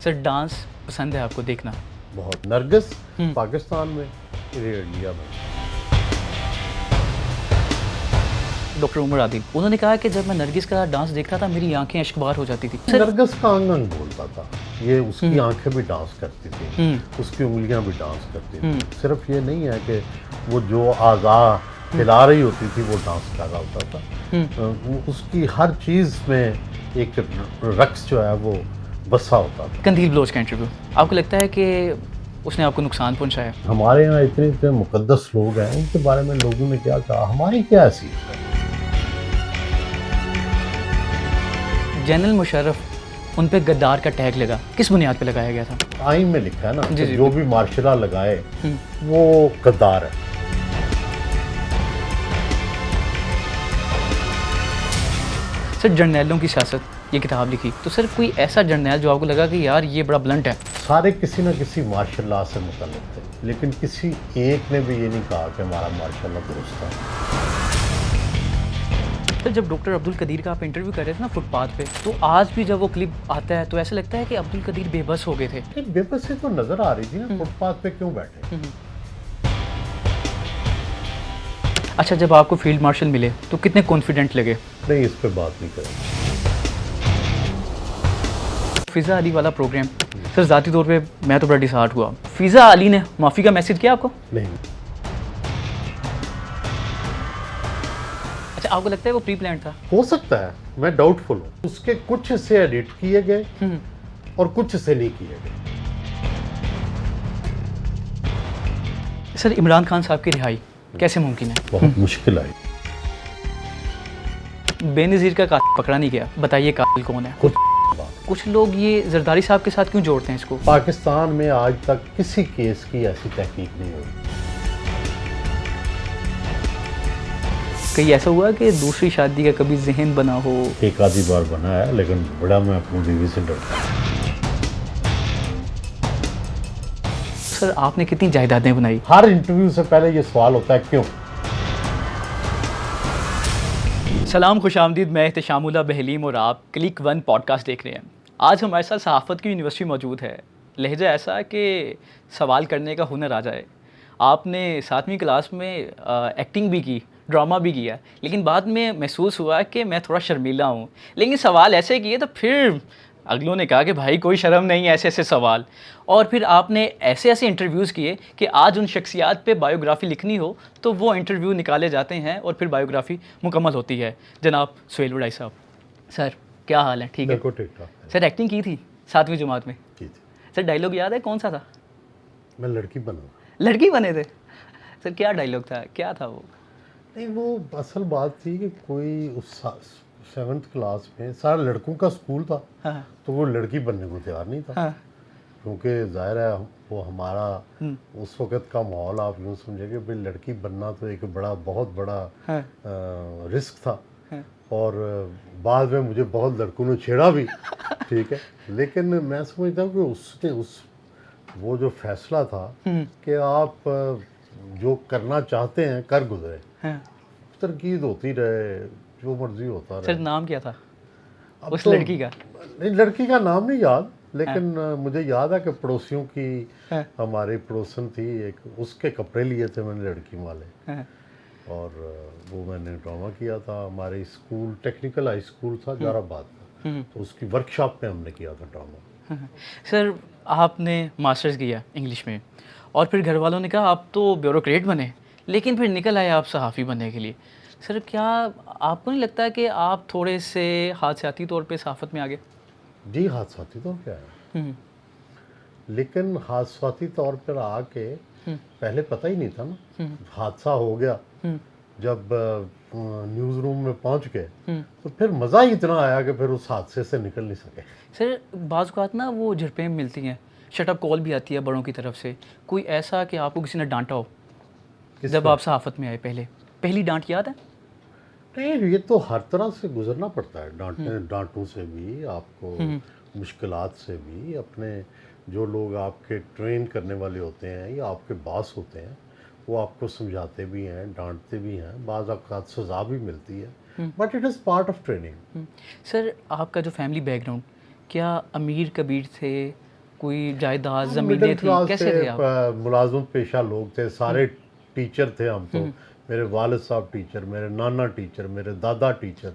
Sir dance पसंद है आपको देखना? बहुत। नरगिस पाकिस्तान में, इंडिया में। डॉक्टर उमर आदिल, उन्होंने कहा कि जब मैं नरगिस का डांस देख रहा था मेरी आंखें अश्कबार हो जाती थी। नरगिस का अंग अंग बोलता था, ये उसकी आंखें भी डांस करती थी, उसकी उंगलियां भी डांस करती थी। सिर्फ ये नहीं है कि वो जो आज़ा हिला रही होती थी वो डांस कर रहा होता था, उसकी हर चीज़ में एक रक्स जो है वो बसा होता था। कंदील बलोच का इंटरव्यू, आपको लगता है कि उसने आपको नुकसान पहुंचाया? हमारे यहाँ इतने इतने मुकद्दस लोग हैं, उनके बारे में लोगों ने क्या कहा, हमारी क्या हैसियत है। जनरल मुशर्रफ उन पे गद्दार का टैग लगा, किस बुनियाद पे लगाया गया था? आइन में लिखा है ना जी, कि जी, जो भी मार्शला लगाए वो गद्दार है। सर जर्नैलों की सियासत ये किताब लिखी, तो सर कोई ऐसा जर्नैल जो आपको लगा कि यार ये बड़ा ब्लंट है? सारे किसी न किसी मार्शल लॉ से मुतल्लिक थे, लेकिन किसी एक ने भी ये नहीं कहा कि हमारा मार्शल लॉ दुरुस्त है। सर जब डॉक्टर अब्दुल कदीर का आप इंटरव्यू कर रहे थे ना फुटपाथ पे, तो आज भी जब वो क्लिप आता है तो ऐसा लगता है कि अब्दुल कदीर बेबस हो गए थे। बेबसी तो नजर आ रही थी ना, फुटपाथ पे क्यों बैठे। अच्छा, जब आपको फील्ड मार्शल मिले तो कितने कॉन्फिडेंट लगे? नहीं, इस पे बात नहीं करेंगे। फ़िज़ा अली वाला प्रोग्राम, सर ज़ाती तौर पे मैं तो बड़ा डिसहार्ट हुआ। फ़िज़ा अली ने माफ़ी का मैसेज किया आपको? नहीं, अच्छा, आपको लगता है वो प्री प्लान था? हो सकता है, मैं डाउटफुल हूँ। उसके कुछ हिस्से एडिट किए गए और कुछ हिस्से नहीं किए गए। सर इमरान खान साहब की रिहाई कैसे मुमकिन है? बहुत मुश्किल आई। बेनज़ीर का कातिल पकड़ा नहीं गया, बताइए कातिल कौन है? कुछ लोग ये जरदारी साहब के साथ क्यों जोड़ते हैं इसको? पाकिस्तान में आज तक किसी केस की ऐसी तहकीक नहीं हुई। कहीं ऐसा हुआ कि दूसरी शादी का कभी जहन बना हो? एक आधी बार बना है, लेकिन बड़ा मैं अपनी बीवी से डरता हूँ। सर आपने कितनी जायदादें बनाई? हर इंटरव्यू से पहले ये सवाल होता है क्यों। सलाम, खुशामदीद, मैं एहतशामुल्लाह बहलीम और आप क्लिक वन पॉडकास्ट देख रहे हैं। आज हमारे साथ सहाफ़त की यूनिवर्सिटी मौजूद है। लहजा ऐसा कि सवाल करने का हुनर आ जाए। आपने 7वीं क्लास में एक्टिंग भी की, ड्रामा भी किया, लेकिन बाद में महसूस हुआ कि मैं थोड़ा शर्मीला हूँ। लेकिन सवाल ऐसे किए तो फिर अगलों ने कहा कि भाई कोई शर्म नहीं, ऐसे ऐसे सवाल। और फिर आपने ऐसे ऐसे इंटरव्यूज़ किए कि आज उन शख्सियात पे बायोग्राफ़ी लिखनी हो तो वो इंटरव्यू निकाले जाते हैं और फिर बायोग्राफ़ी मुकम्मल होती है। जनाब सुहेल वड़ाई साहब, सर क्या हाल है? ठीक है? बिल्कुल ठीक ठाक है। सर एक्टिंग की थी 7वीं जमात में? की थी। सर डायलॉग याद है कौन सा था? मैं लड़की बना। लड़की बने थे? सर क्या डायलॉग था, क्या था वो? नहीं, वो असल बात थी कि कोई उस 7th क्लास में सारा लड़कों का स्कूल था, हाँ तो वो लड़की बनने को तैयार नहीं था। हाँ। क्योंकि जाहिर है वो हमारा उस वक़्त का माहौल आप यूँ समझे कि भाई लड़की बनना तो एक बहुत बड़ा हाँ। रिस्क था। हाँ। और बाद में मुझे बहुत लड़कों ने छेड़ा भी। ठीक है, लेकिन मैं समझता हूँ कि उसने वो जो फैसला था कि आप जो करना चाहते हैं कर गुजरे, हाँ। तरकीद होती रहे, जो मर्जी होता सर रहे। नाम क्या था अब उस तो लड़की का? नहीं, लड़की का नाम नहीं याद, लेकिन मुझे याद है कि पड़ोसियों की हाँ। हमारी पड़ोसन थी एक, उसके कपड़े लिए थे मैंने लड़की वाले, हाँ। और वो मैंने ड्रामा किया था। हमारे स्कूल टेक्निकल हाई स्कूल था जाराबाद में, तो उसकी वर्कशॉप में हमने किया था ड्रामा। हाँ। सर आपने मास्टर्स किया इंग्लिश में और फिर घर वालों ने कहा आप तो ब्यूरोक्रेट बने, लेकिन फिर निकल आए आप सहाफ़ी बनने के लिए। सर क्या आपको नहीं लगता कि आप थोड़े से हादसाती तौर पे सहाफ़त में आ गए? जी, हादसाती तौर पे आया, लेकिन हादसाती तौर पर आके पहले पता ही नहीं था ना। हादसा हो गया जब न्यूज़ रूम में पहुंच गए, तो फिर मज़ा ही इतना आया कि फिर उस हादसे से निकल नहीं सके। सर बाज़ औक़ात ना वो झड़पें मिलती हैं, शटअप कॉल भी आती है बड़ों की तरफ से। कोई ऐसा कि आपको किसी ने डांटा हो जब आप सहाफ़त में आए? पहली डांट याद है? नहीं, ये तो हर तरह से गुजरना पड़ता है, डांटों से भी, आपको मुश्किलात से भी। अपने जो लोग आपके ट्रेन करने वाले होते हैं या आपके बॉस होते हैं, वो आपको समझाते भी हैं, डांटते भी हैं, बाज़ औक़ात सज़ा भी मिलती है, but it is part of training. Sir आपका जो फैमिली बैकग्राउंड, क्या अमीर कबीर थे कोई जायदाद हम ज़मीनें मिडिल थी, क्लास कैसे थे आप? मुलाजिम पेशा लोग थे, सारे टीचर थे हम तो। मेरे वालिद साहब टीचर, मेरे नाना टीचर, मेरे दादा टीचर,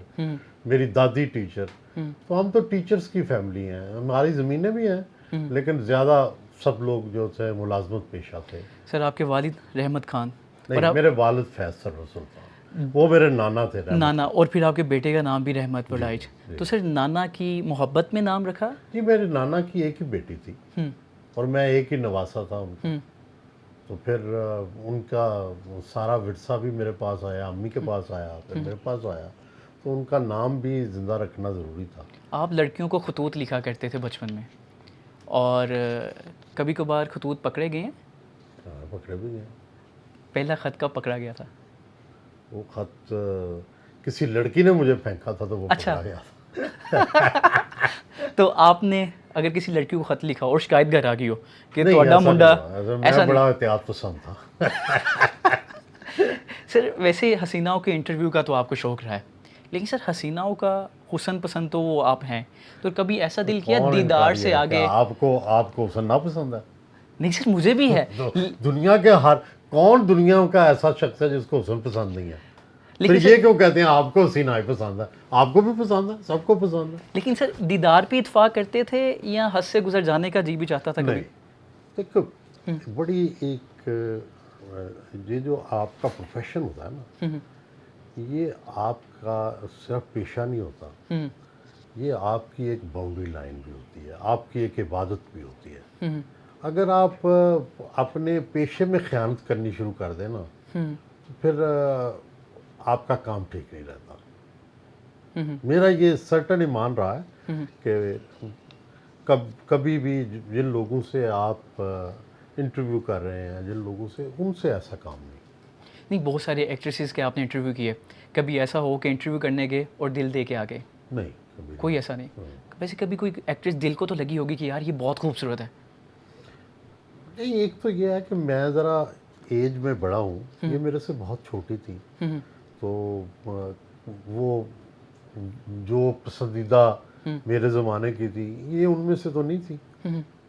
मेरी दादी टीचर। तो हम तो टीचर्स की फैमिली हैं, हमारी ज़मीनें भी हैं, लेकिन ज़्यादा सब लोग जो थे मुलाजमत पेशा थे। सर आपके वालिद रहमत खान और नहीं, आप मेरे वालिद फैसल रसूल था, वो मेरे नाना थे रहमत। नाना, और फिर आपके बेटे का नाम भी रहमत वडाइच। जी। तो सर नाना की मोहब्बत में नाम रखा? जी, मेरे नाना की एक ही बेटी थी हम्म, और मैं एक ही नवासा था उनका। हम्म, तो फिर उनका वो सारा विरसा भी मेरे पास आया, अम्मी के पास आया, फिर मेरे पास आया। तो उनका नाम भी ज़िंदा रखना ज़रूरी था। आप लड़कियों को खतूत लिखा करते थे बचपन में, और कभी कभार खतूत पकड़े गए हैं? हाँ, पकड़े भी गए। पहला ख़त कब पकड़ा गया था? वो खत किसी लड़की ने मुझे फेंका था तो वो अच्छा। पकड़ा गया था। तो आपने अगर किसी लड़की को खत लिखा और शिकायत घर आ गई हो कि नहीं, ਤੁਹਾਡਾ ऐसा नहीं मुंडा, हुआ। ऐसा मैं नहीं? बड़ा एहतियात पसंद था। सर वैसे हसीनाओं के इंटरव्यू का तो आपको शौक रहा है, लेकिन सर हसीनाओं का हुस्न पसंद तो वो आप हैं, तो कभी ऐसा दिल किया कौन दीदार इनकारी से है? आगे? क्या आपको हुस्न ना पसंद है? नहीं सर मुझे भी है, तो दुनिया के हर कौन दुनिया का ऐसा शख्स है जिसको हुस्न पसंद नहीं है? फिर लेकिन ये सर, क्यों कहते हैं आपको हसीना ही पसंद है? आपको भी पसंद है, सबको पसंद है। लेकिन सर दीदार पे इत्फाक करते थे या हद से गुजर जाने का जी भी चाहता था नहीं, कभी? देखो, बड़ी एक ये जो आपका प्रोफेशन होता है ना, ये आपका सिर्फ पेशा नहीं होता, हम्म, ये आपकी एक बाउंड्री लाइन भी होती है, आपकी एक इबादत भी होती है। हम्म, अगर आप अपने पेशे में ख़यानत करनी शुरू कर दें ना, तो फिर आपका काम ठीक नहीं रहता। मेरा ये सर्टन ईमान रहा है कि कभी भी जिन लोगों से आप इंटरव्यू कर रहे हैं, जिन लोगों से, उनसे ऐसा काम नहीं। नहीं बहुत सारे एक्ट्रेसेस के आपने इंटरव्यू किए, कभी ऐसा हो कि इंटरव्यू करने गए और दिल दे के आ गए? नहीं, कभी कोई ऐसा नहीं? वैसे कभी कोई एक्ट्रेस दिल को तो लगी होगी कि यार ये बहुत खूबसूरत है? नहीं, एक तो ये है कि मैं ज़रा एज में बड़ा हूँ, ये मेरे से बहुत छोटी थी, तो वो जो पसंदीदा मेरे ज़माने की थी, ये उनमें से तो नहीं थी।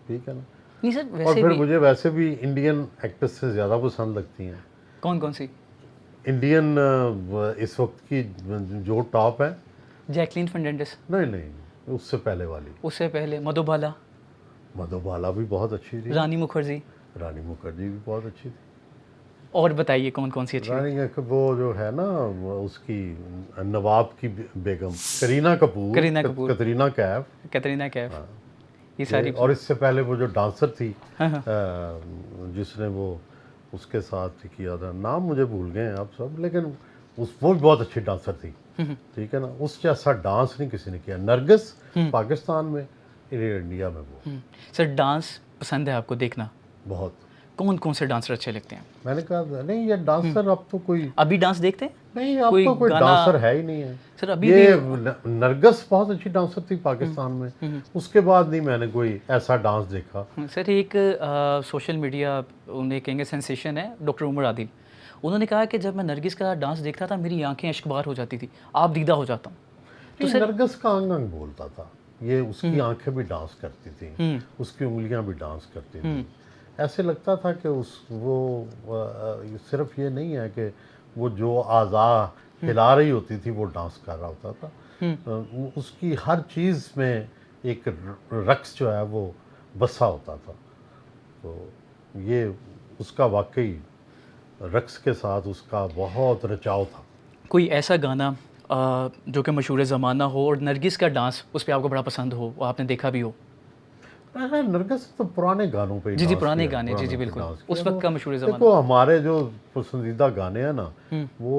ठीक है ना? नहीं सर और वैसे फिर भी मुझे वैसे भी इंडियन एक्ट्रेस से ज़्यादा पसंद लगती हैं। कौन कौन सी? इंडियन इस वक्त की जो टॉप है। जैकलीन फर्नांडिस? नहीं नहीं, उससे पहले वाली उससे पहले मधुबाला? मधुबाला भी बहुत अच्छी थी। रानी मुखर्जी? रानी मुखर्जी भी बहुत अच्छी थी। और बताइए कौन कौन सी अच्छी थी? रानी वो जो है ना, वो उसकी नवाब की बेगम करीना कपूर, करीना कपूर। कतरीना कैफ, कैटरीना कैफ, हाँ। ये सारी। और इससे पहले वो जो डांसर थी, हाँ हाँ। जिसने वो उसके साथ किया था, नाम मुझे भूल गए हैं आप सब, लेकिन वो भी बहुत अच्छी डांसर थी। ठीक है ना? उस जैसा डांस नहीं किसी ने किया। नरगिस पाकिस्तान में, इंडिया में वो सर डांस पसंद है आपको देखना? बहुत। कौन कौन से डांसर अच्छे लगते हैं? मैंने कहा नहीं, ये डांसर अब तो कोई अभी डांस देखते हैं? नहीं, अब कोई तो कोई गाना- डांसर है ही नहीं है। सर अभी ये भी नरगिस बहुत अच्छी डांसर थी पाकिस्तान में, उसके बाद नहीं मैंने कोई ऐसा डांस देखा। सर एक सोशल मीडिया उन्हें कहेंगे सेंसेशन है, डॉक्टर उमर आदिल, उन्होंने कहा कि जब मैं नरगिस का डांस देखता था मेरी आंखें अश्कबार हो जाती थी, आप दीदा हो जाता हूँ। तो नरगिस का अंग अंग बोलता था, ये उसकी आंखें भी डांस करती थी, उसकी उंगलियां भी डांस करती थी। ऐसे लगता था कि सिर्फ ये नहीं है कि वो जो आज़ा हिला रही होती थी वो डांस कर रहा होता था, उसकी हर चीज़ में एक रक्स जो है वो बसा होता था। तो ये उसका वाकई रक्स के साथ उसका बहुत रचाव था। कोई ऐसा गाना जो कि मशहूर ज़माना हो और नरगिस का डांस उस पर आपको बड़ा पसंद हो, वो आपने देखा भी हो? हाँ, नरगिस तो पुराने गानों पे ही जी डांस पुराने किया, गाने, जी पुराने जी पे बिल्कुल, डांस किया। उस वक्त तो का मशहूर ज़माना। देखो, हमारे जो पसंदीदा गाने हैं ना, वो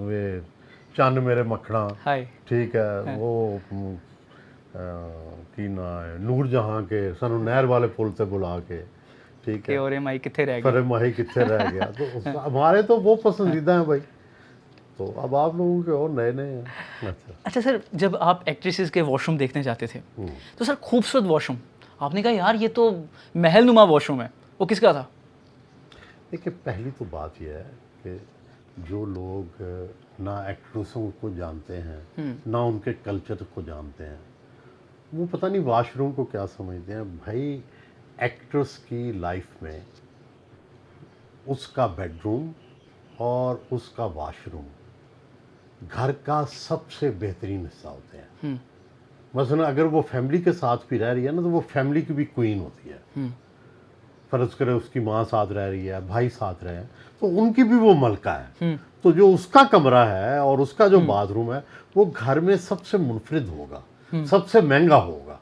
वे चन्न मेरे मखना, हाय, ठीक है, वो की ना है नूर जहाँ के सानू नहर वाले पुल से बुला के, ठीक के है, और माई किथे रह फरे गए। माही कितने रह गया। तो हमारे तो वो पसंदीदा हैं भाई। तो अब आप लोगों के और नए नए हैं। अच्छा, अच्छा सर, जब आप एक्ट्रेसेस के वॉशरूम देखने जाते थे तो सर खूबसूरत वॉशरूम, आपने कहा यार ये तो महल नुमा वॉशरूम है, वो किसका था? देखिए, पहली तो बात यह है कि जो लोग ना एक्ट्रेसों को जानते हैं, ना उनके कल्चर को जानते हैं, वो पता नहीं वाशरूम को क्या समझते हैं भाई। एक्ट्रेस की लाइफ में उसका बेडरूम और उसका वॉशरूम घर का सबसे बेहतरीन हिस्सा होते हैं। मसलन अगर वो फैमिली के साथ भी रह रही है ना, तो वो फैमिली की भी क्वीन होती है। फर्ज करे उसकी माँ साथ रह रही है, भाई साथ रहे हैं, तो उनकी भी वो मलका है। तो जो उसका कमरा है और उसका जो बाथरूम है, वो घर में सबसे मुनफरिद होगा, सबसे महंगा होगा।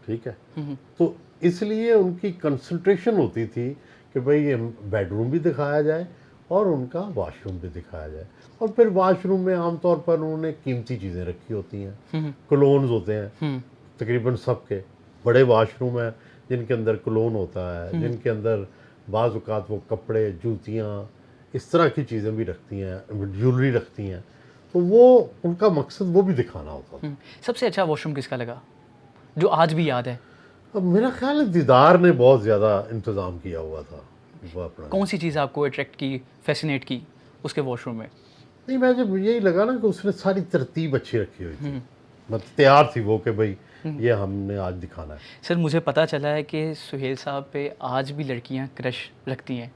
ठीक है। तो इसलिए उनकी कंसंट्रेशन होती थी कि भाई ये बेडरूम भी दिखाया जाए और उनका वॉशरूम भी दिखाया जाए। और फिर वॉशरूम में आमतौर पर उन्होंने कीमती चीज़ें रखी होती हैं, क्लोन्स होते हैं तकरीबन सबके। बड़े वॉशरूम हैं जिनके अंदर क्लोन होता है, जिनके अंदर बाज़ औक़ात वो कपड़े, जूतियाँ, इस तरह की चीज़ें भी रखती हैं, ज्वेलरी रखती हैं। तो वो उनका मकसद वो भी दिखाना होता था। सबसे अच्छा वॉशरूम किसका लगा जो आज भी याद है? अब मेरा ख्याल है दीदार ने बहुत ज़्यादा इंतज़ाम किया हुआ था वो अपना। कौन सी चीज़ आपको अट्रैक्ट की, फैसिनेट की उसके वॉशरूम में? नहीं, मैं जब यही लगा ना कि उसने सारी तरतीब अच्छी रखी हुई थी, मतलब तैयार थी वो कि भाई ये हमने आज दिखाना है। सर मुझे पता चला है कि सुहेल साहब पे आज भी लड़कियां क्रश रखती हैं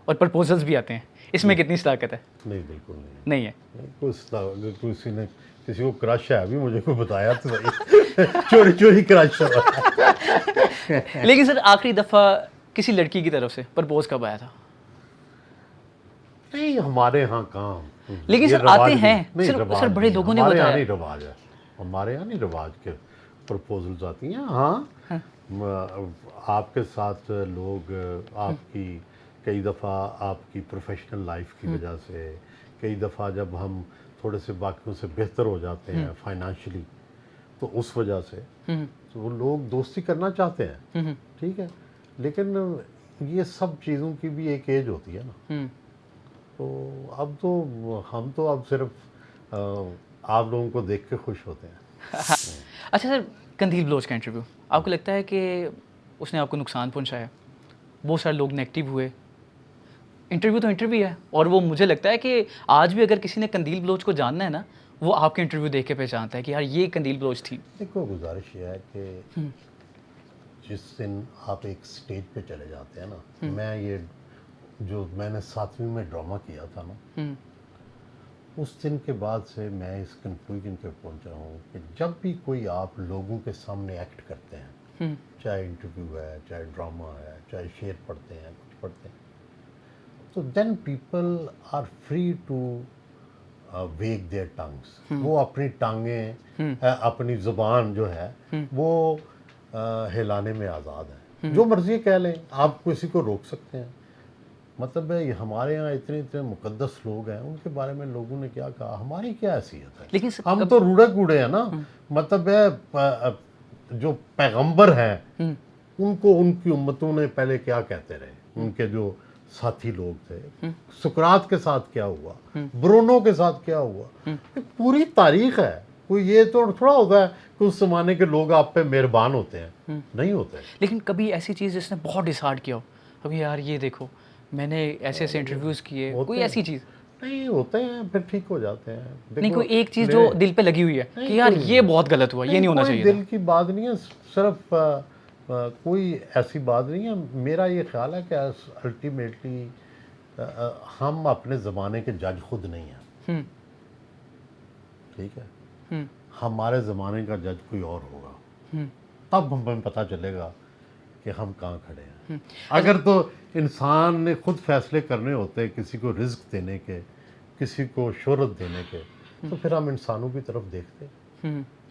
और प्रपोजल्स भी आते हैं, इसमें कितनी सदाकत है? नहीं, बिल्कुल नहीं, नहीं है। अगर किसी ने किसी को क्रश है अभी मुझे को बताया तो सही। चोरी चोरी क्रश है। लेकिन सर आखिरी दफ़ा किसी लड़की की तरफ से प्रपोज कब आया था? नहीं, हमारे यहाँ कहाँ लेकिन ये सर रवाज आते नहीं। हैं नहीं, सर, रवाज सर बड़े नहीं है। लोगों ने हमारे यहाँ बताया। नहीं रवाज है, हमारे यहाँ नहीं रवाज के प्रपोजल्स आती हैं। हाँ, आपके साथ लोग आपकी कई दफ़ा आपकी प्रोफेशनल लाइफ की वजह से, कई दफ़ा जब हम थोड़े से बाकियों से बेहतर हो जाते हैं फाइनेंशियली, तो उस वजह से तो वो लोग दोस्ती करना चाहते हैं। ठीक है, लेकिन ये सब चीज़ों की भी एक एज होती है ना। तो अब तो हम तो अब सिर्फ आप लोगों को देख के खुश होते हैं। अच्छा सर, कंदील बलोच का इंटरव्यू, आपको लगता है कि उसने आपको नुकसान पहुंचाया? बहुत सारे लोग नेगेटिव हुए। इंटरव्यू तो इंटरव्यू है, और वो मुझे लगता है कि आज भी अगर किसी ने कंदील बलोच को जानना है ना, वो आपके इंटरव्यू देख के पहचानता है कि यार ये कंदील बलोच थी। देखो, गुजारिश ये है कि जिस दिन आप एक स्टेज पे चले जाते हैं ना, मैं ये जो मैंने 7वीं में ड्रामा किया था ना, उस दिन के बाद से मैं इस कंक्लूजन पे पहुंचा हूँ कि जब भी कोई आप लोगों के सामने एक्ट करते हैं, चाहे इंटरव्यू है, चाहे ड्रामा है, चाहे शेर पढ़ते हैं, कुछ पढ़ते हैं, तो then people are free to wag their tongues. वो अपनी टांगें, अपनी ज़ुबान जो है वो हिलाने में आज़ाद है। जो मर्जी कह लें, आप किसी को रोक सकते हैं। मतलब है हमारे यहाँ इतने इतने मुकद्दस लोग हैं, उनके बारे में लोगों ने क्या कहा, हमारी क्या हैसियत है? लेकिन हम तो रूढ़े कूड़े हैं ना। मतलब है जो पैगंबर हैं उनको उनकी उम्मतों ने पहले क्या कहते रहे, उनके जो साथी लोग थे, सुकरात के साथ क्या हुआ, ब्रूनो के साथ क्या हुआ, ये पूरी तारीख है। कोई ये तो थोड़ा होता है कि उस जमाने के लोग आप पे मेहरबान होते हैं, नहीं होते। लेकिन कभी ऐसी चीज़ जिसने बहुत डिसार्ड किया हो, कभी यार ये देखो मैंने ऐसे ऐसे इंटरव्यूज़ किए, कोई ऐसी चीज़? नहीं, होते हैं, फिर ठीक हो जाते हैं। नहीं, कोई एक चीज़ जो दिल पे लगी हुई है कि यार ये बहुत गलत हुआ, ये नहीं होना चाहिए था। दिल की बात नहीं है, सिर्फ कोई ऐसी बात नहीं है। मेरा ये ख्याल है कि अल्टीमेटली हम अपने ज़माने के जज खुद नहीं हैं। ठीक है, हमारे ज़माने का जज कोई और होगा, तब हमें पता चलेगा कि हम कहाँ खड़े हैं। अगर तो इंसान ने खुद फैसले करने होते किसी को रिज्क देने के, किसी को शोहरत देने के, तो फिर हम इंसानों की तरफ देखते।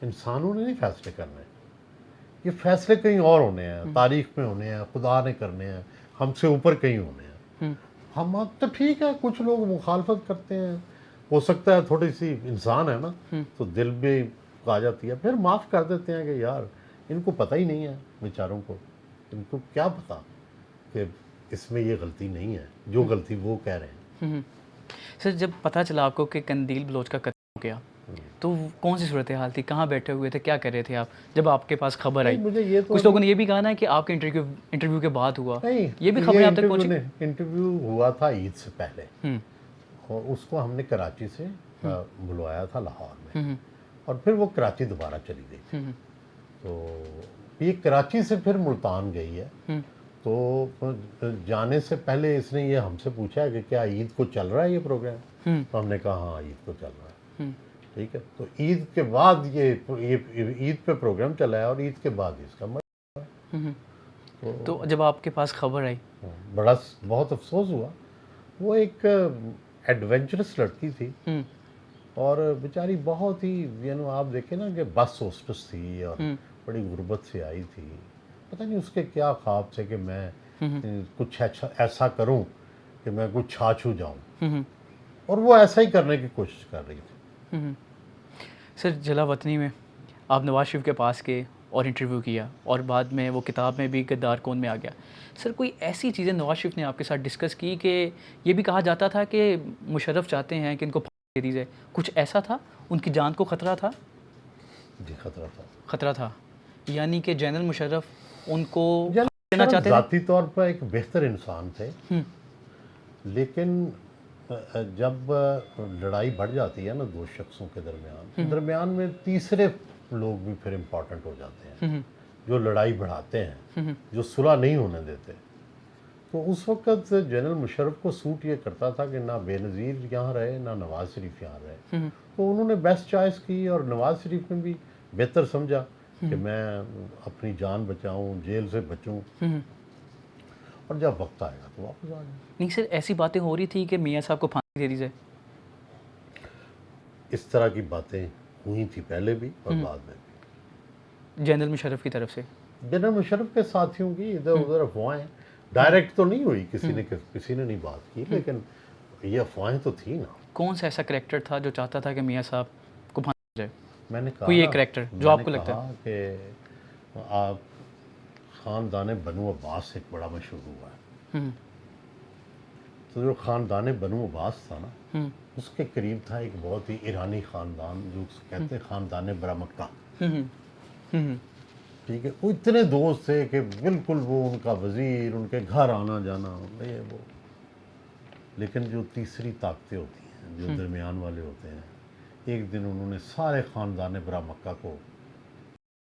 इंसानों ने नहीं फैसले करने, ये फैसले कहीं और होने हैं, तारीख में होने हैं, खुदा ने करने हैं, हमसे ऊपर कहीं होने हैं। हम अब तो ठीक है, कुछ लोग मुखालफत करते हैं, हो सकता है थोड़ी सी इंसान है ना, तो दिल में आ जाती है, फिर माफ़ कर देते हैं कि यार इनको पता ही नहीं है बेचारों को, इनको क्या पता कि इसमें ये गलती नहीं है जो गलती वो कह रहे हैं। सर जब पता चला आपको कि कंदील बलोच का कत्ल हो गया, तो कौन सी सूरत हाल थी, कहाँ बैठे हुए थे, क्या कर रहे थे आप जब आपके पास खबर आई? मुझे ये तो कुछ लोगों ने ये भी कहा ना कि आपके इंटरव्यू के बाद हुआ, नहीं, ये भी खबरें आप तक पहुंची? इंटरव्यू हुआ था ईद से पहले, और उसको हमने कराची से बुलवाया था लाहौर में, और फिर वो कराची दोबारा चली गई थी। तो ये कराची से फिर मुल्तान गई है। तो जाने से पहले इसने ये हमसे पूछा कि क्या ईद को चल रहा है ये प्रोग्राम। तो हमने कहा हाँ ईद को चल रहा है। ठीक है, तो ईद के बाद ये ईद पे प्रोग्राम चला है और ईद के बाद इसका तो जब आपके पास खबर आई बड़ा बहुत अफसोस हुआ। वो एक एडवेंचरस लड़की थी और बेचारी बहुत ही आप देखें ना कि बस होस्टेस थी और बड़ी गुर्बत से आई थी। पता नहीं उसके क्या ख्वाब थे कि मैं कुछ ऐसा करूं कि मैं कुछ छा छू जाऊं, और वो ऐसा ही करने की कोशिश कर रही थी। सर जलावतनी में आप नवाज शरीफ के पास गए और इंटरव्यू किया और बाद में वो किताब में भी गद्दार कौन में आ गया। सर कोई ऐसी चीज़ें नवाज शरीफ ने आपके साथ डिस्कस की कि ये भी कहा जाता था कि मुशर्रफ चाहते हैं कि इनको फांसी दे दी जाए, कुछ ऐसा था? उनकी जान को ख़तरा था? जी खतरा था। ख़तरा था, यानी कि जनरल मुशर्रफ उनको देना चाहते थे। ज़ाती तौर पर एक बेहतर इंसान थे, लेकिन जब लड़ाई बढ़ जाती है ना दो शख्सों के दरमियान में तीसरे लोग भी फिर इम्पोर्टेंट हो जाते हैं, जो लड़ाई बढ़ाते हैं, जो सुलह नहीं होने देते। तो उस वक्त जनरल मुशर्रफ को सूट ये करता था कि ना बेनज़ीर यहाँ रहे ना नवाज शरीफ यहाँ रहे। तो उन्होंने बेस्ट चॉइस की और नवाज शरीफ ने भी बेहतर समझा कि मैं अपनी जान बचाऊं, जेल से बचूं, और जब वक्त आएगा तो वापस आ जाए। नहीं सर, ऐसी बातें हो रही थी कि मियाँ साहब को फांसी दे दी जाए? इस तरह की बातें हुई थी पहले भी और बाद में भी। जनरल मुशर्रफ की तरफ से? जनरल मुशर्रफ के साथियों की इधर उधर अफवाहें, डायरेक्ट तो नहीं हुई, किसी ने नहीं बात की, लेकिन ये अफवाहें तो थी ना। कौन सा ऐसा करैक्टर था जो चाहता था कि मियाँ साहब को फांसी दी जाए? मैंने कहा कोई एक करैक्टर जो आपको लगता है कि आप ख़ानदान बनु अब्बास एक बड़ा मशहूर हुआ है। तो जो ख़ानदान बनु अब्बास था ना, उसके करीब था एक बहुत ही ईरानी ख़ानदान जो कहते हैं ख़ानदान बरामक्का। ठीक है, वो इतने दोस्त थे कि बिल्कुल वो उनका वज़ीर, उनके घर आना जाना ये वो। लेकिन जो तीसरी ताकतें होती हैं, जो दरमियान वाले होते हैं, एक दिन उन्होंने सारे ख़ानदान बरामक्का को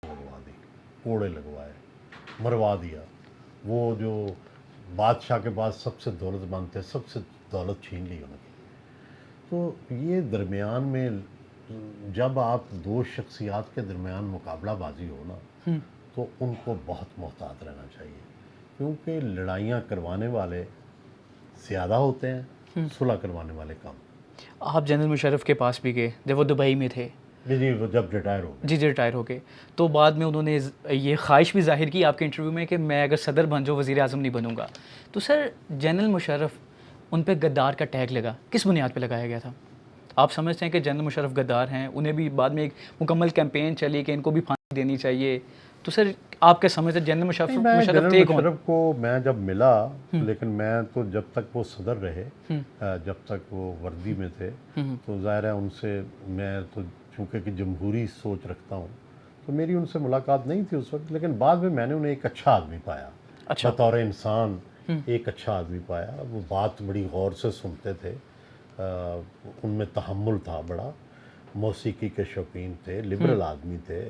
लगवा दी, कोड़े लगवाए, मरवा दिया। वो जो बादशाह के पास सबसे दौलतमंद थे, सबसे दौलत छीन ली उनकी। तो ये दरमियान में जब आप दो शख्सियात के दरमियान मुकाबलाबाजी हो ना, तो उनको बहुत मोहतात रहना चाहिए, क्योंकि लड़ाइयाँ करवाने वाले ज़्यादा होते हैं, सुलह करवाने वाले कम। आप जनरल मुशर्रफ के पास भी गए जब वो दुबई में थे? जी, वो जब रिटायर हो गए। जी रिटायर हो गए, तो बाद में उन्होंने ये ख्वाहिश भी जाहिर की आपके इंटरव्यू में कि मैं अगर सदर बन जाऊँ वज़ीर आज़म नहीं बनूँगा। तो सर जनरल मुशर्रफ उन पे गद्दार का टैग लगा, किस बुनियाद पे लगाया गया था? आप समझते हैं कि जनरल मुशर्रफ गद्दार हैं? उन्हें भी बाद में एक मुकम्मल कैंपेन चली कि इनको भी फांसी देनी चाहिए। तो सर आप क्या समझते हैं जनरल मुशर्रफ थे कौन? मुशर्रफ को मैं जब मिला, लेकिन मैं तो जब तक वो सदर रहे, जब तक वो वर्दी में थे, तो ज़ाहिर है उनसे मैं तो चूँकि कि जमहूरी सोच रखता हूँ, तो मेरी उनसे मुलाकात नहीं थी उस वक्त। लेकिन बाद में मैंने उन्हें एक अच्छा आदमी पाया। अच्छा। बतौर इंसान एक अच्छा आदमी पाया। वो बात बड़ी गौर से सुनते थे, उनमें तहम्मुल था बड़ा, मौसीकी के शौकीन थे, लिबरल आदमी थे,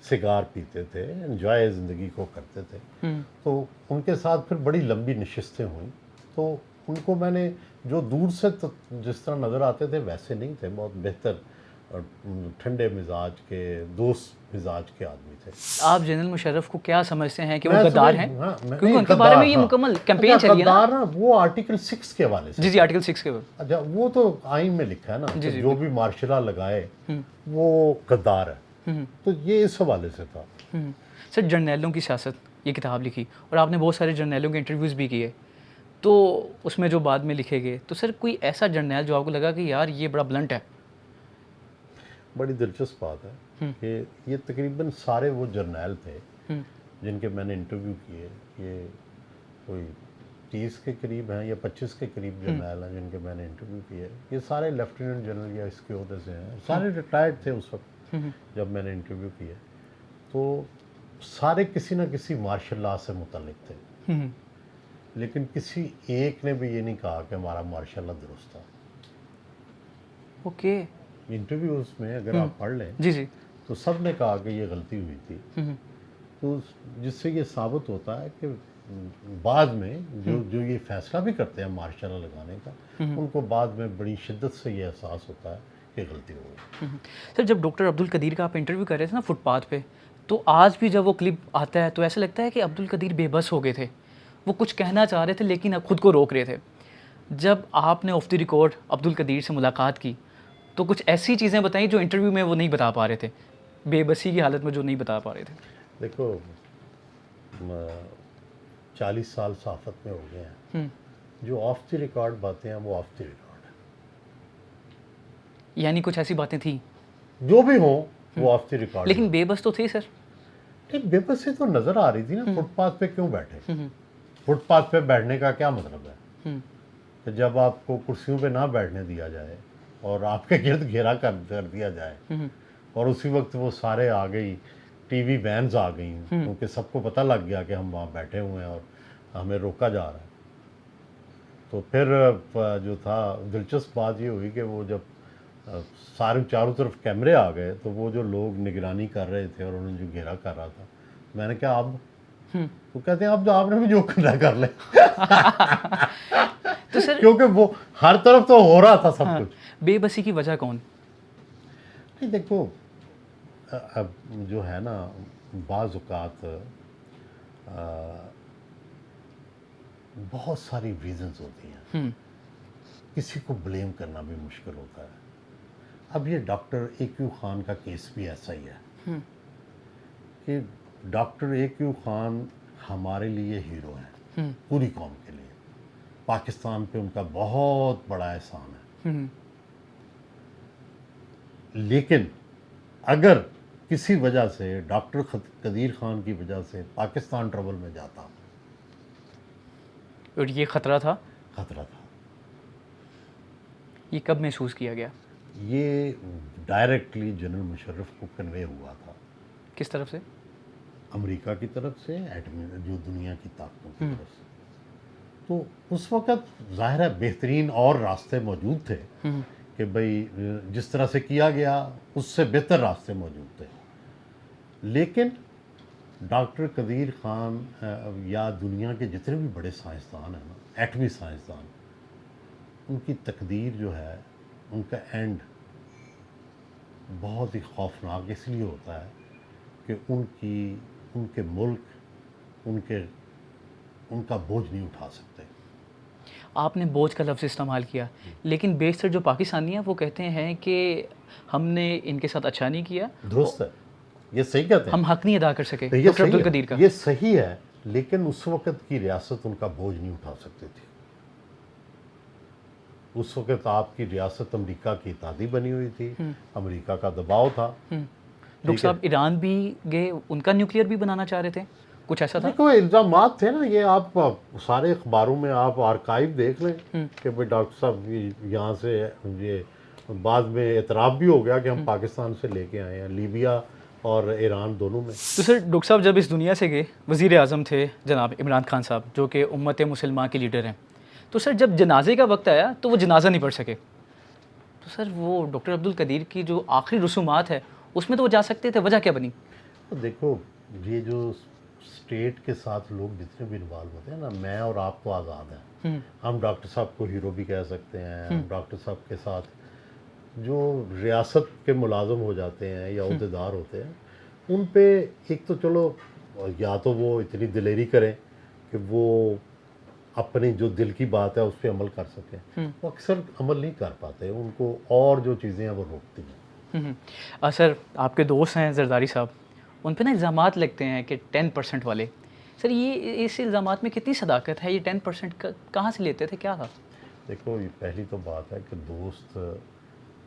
सिगार पीते थे, एंजॉय ज़िंदगी को करते थे। तो उनके साथ फिर बड़ी लंबी नशिस्तें हुई। तो उनको मैंने जो दूर से तो जिस तरह नज़र आते थे वैसे नहीं थे, बहुत बेहतर ठंडे मिजाज के, दोस्त मिजाज के आदमी थे। आप जनरल मुशर्रफ को क्या समझते हैं कि वो गद्दार हैं? हाँ, क्योंकि उनके बारे में ये मुकम्मल कैंपेन चली है ना। गद्दार ना, वो आर्टिकल 6 के हवाले से। जी आर्टिकल 6 के। अच्छा, वो तो आइन में लिखा है ना, तो जो भी मार्शल लॉ लगाए वो गद्दार है। तो ये इस हवाले से था। सर जर्नैलों की सियासत ये किताब लिखी और आपने बहुत सारे जर्नैलों के इंटरव्यूज़ भी किए, तो उसमें जो बाद में लिखे गए, तो सर कोई ऐसा जर्नैल जो आपको लगा कि यार ये बड़ा ब्लंट है? बड़ी दिलचस्प बात है कि ये तकरीबन सारे वो जर्नैल थे जिनके मैंने इंटरव्यू किए। ये कोई 30 के करीब हैं या 25 के करीब जर्नैल हैं जिनके मैंने इंटरव्यू किए। ये सारे लेफ्टिनेंट जनरल या इसके ओहदे से हैं, सारे रिटायर्ड थे उस वक्त जब मैंने इंटरव्यू किए। तो सारे किसी न किसी मार्शल लॉ से मुतल्लिक थे, लेकिन किसी एक ने भी ये नहीं कहा कि हमारा मार्शल लॉ दुरुस्त था। ओके। इंटरव्यूज़ में अगर आप पढ़ लें, जी तो सब ने कहा कि ये गलती हुई थी। तो जिससे ये साबित होता है कि बाद में जो ये फैसला भी करते हैं मार्शल लॉ लगाने का, उनको बाद में बड़ी शिद्दत से ये एहसास होता है कि गलती हो गई। सर जब डॉक्टर अब्दुल कदीर का आप इंटरव्यू कर रहे थे ना फुटपाथ पे, तो आज भी जब वो क्लिप आता है तो ऐसा लगता है कि अब्दुल कदीर बेबस हो गए थे, वो कुछ कहना चाह रहे थे लेकिन अब खुद को रोक रहे थे। जब आपने off the record Abdul Qadeer से मुलाकात की तो कुछ ऐसी चीज़ें बताई जो इंटरव्यू में वो नहीं बता पा रहे थे, बेबसी की हालत में जो नहीं बता पा रहे थे। देखो 40 साल सहाफ़त में हो गए हैं, जो ऑफ द रिकॉर्ड बातें हैं वो ऑफ द रिकॉर्ड है, यानी कुछ ऐसी बातें थी जो भी हो वो ऑफ द रिकॉर्ड। लेकिन बेबस तो थे सर। नहीं, बेबसी तो नज़र आ रही थी ना। फुटपाथ पे क्यों बैठे? फुटपाथ पे बैठने का क्या मतलब है कि जब आपको कुर्सियों पे ना बैठने दिया जाए और आपके गिर्द घेरा कर दिया जाए और उसी वक्त वो सारे आ गई, टीवी वैन्स आ गई, क्योंकि सबको पता लग गया कि हम वहाँ बैठे हुए हैं और हमें रोका जा रहा है। तो फिर जो था दिलचस्प बात ये हुई कि वो जब सारे चारों तरफ कैमरे आ गए तो वो जो लोग निगरानी कर रहे थे और उन्होंने जो घेरा कर रहा था, मैंने कहा अब तो कहते हैं अब तो आपने भी जो करना कर ले। तो सर क्योंकि वो हर तरफ तो हो रहा था सब कुछ। बेबसी की वजह कौन? नहीं देखो, अब जो है ना बाज़ औक़ात बहुत सारी रीज़न्स होती हैं, किसी को ब्लेम करना भी मुश्किल होता है। अब ये डॉक्टर AQ खान का केस भी ऐसा ही है कि डॉक्टर AQ खान हमारे लिए हीरो हैं, पूरी कौम के लिए। पाकिस्तान पे उनका बहुत बड़ा एहसान है। लेकिन अगर किसी वजह से डॉक्टर कदीर खान की वजह से पाकिस्तान ट्रबल में जाता, और ये खतरा था ये कब महसूस किया गया? ये डायरेक्टली जनरल मुशर्रफ को कन्वे हुआ था। किस तरफ से? अमेरिका की तरफ से, जो दुनिया की ताकतों की तरफ से। तो उस वक़्त ज़ाहिर है बेहतरीन और रास्ते मौजूद थे कि भाई जिस तरह से किया गया उससे बेहतर रास्ते मौजूद थे। लेकिन डॉक्टर कदीर खान या दुनिया के जितने भी बड़े साइंसदान हैं ना, एटमी साइंसदान, उनकी तकदीर जो है, उनका एंड बहुत ही खौफनाक इसलिए होता है कि उनके मुल्क उनका बोझ नहीं उठा सकते। आपने बोझ का लफ्ज़ इस्तेमाल किया, लेकिन बेशतर जो पाकिस्तानी हैं वो कहते हैं कि हमने इनके साथ अच्छा नहीं किया। दुरुस्त है, ये सही कहते हैं, हम हक नहीं अदा कर सके ये डॉक्टर सही अब्दुल है, कदीर का। ये सही है। लेकिन उस वक़्त की रियासत उनका बोझ नहीं उठा सकती थी। उस वक़्त आपकी रियासत अमेरिका की इत्तेहादी बनी हुई थी, अमेरिका का दबाव था। डॉक्टर साहब ईरान भी गए, उनका न्यूक्लियर भी बनाना चाह रहे थे, कुछ ऐसा था? देखो इल्ज़ामात थे ना, ये आप सारे अखबारों में आप आर्काइव देख लें कि भाई डॉक्टर साहब यहाँ से ये बाद में एतराफ़ भी हो गया कि हम पाकिस्तान से लेके आए हैं, लीबिया और ईरान दोनों में। तो सर डॉक्टर साहब जब इस दुनिया से गए, वज़ीर आज़म थे जनाब इमरान खान साहब, जो कि उम्मत मुसलमान के लीडर हैं। तो सर जब जनाजे का वक्त आया तो वो जनाजा नहीं पढ़ सके, तो सर वो डॉक्टर अब्दुल कदीर की जो आखिरी रसूमात है उसमें तो वो जा सकते थे, वजह क्या बनी? तो देखो, ये जो स्टेट के साथ लोग जितने भी इन्वॉल्व होते हैं ना, मैं और आप तो आज़ाद हैं, हम डॉक्टर साहब को हीरो भी कह सकते हैं। हम डॉक्टर साहब के साथ जो रियासत के मुलाजम हो जाते हैं या अहदेदार होते हैं, उन पे एक तो चलो या तो वो इतनी दिलेरी करें कि वो अपनी जो दिल की बात है उस पर अमल कर सकें, वो अक्सर अमल नहीं कर पाते, उनको और जो चीज़ें हैं वो रोकती हैं। सर आपके दोस्त हैं जरदारी साहब, उन पे ना इल्ज़ामात लगते हैं कि 10% वाले। सर ये इस इल्ज़ामात में कितनी सदाकत है? ये 10% कहाँ से लेते थे, क्या था? देखो, ये पहली तो बात है कि दोस्त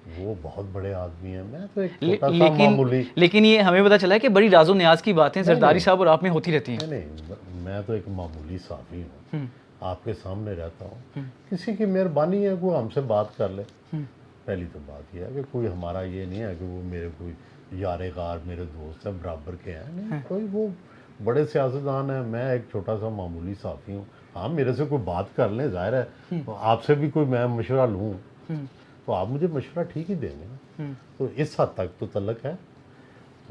वो बहुत बड़े आदमी हैं, मैं तो एक छोटा सा मामूली। लेकिन ये हमें पता चला है कि बड़ी राज़ो न्याज की बातें जरदारी साहब और आप में होती रहती हैं। नहीं, मैं तो एक मामूली साफ़ी हूँ, आपके सामने रहता हूँ। किसी की मेहरबानी है कोई हमसे बात कर ले। पहली तो बात यह है कि कोई हमारा ये नहीं है कि वो मेरे कोई यार गार मेरे दोस्त हैं, बराबर के हैं, नहीं, कोई वो बड़े सियासतदान हैं, मैं एक छोटा सा मामूली साफ़ी हूँ। हाँ, मेरे से कोई बात कर लें, ज़ाहिर है तो आपसे भी कोई मैं मशवरा लूँ तो आप मुझे मशवरा ठीक ही देंगे ना, तो इस हद तक तो तल्लक है।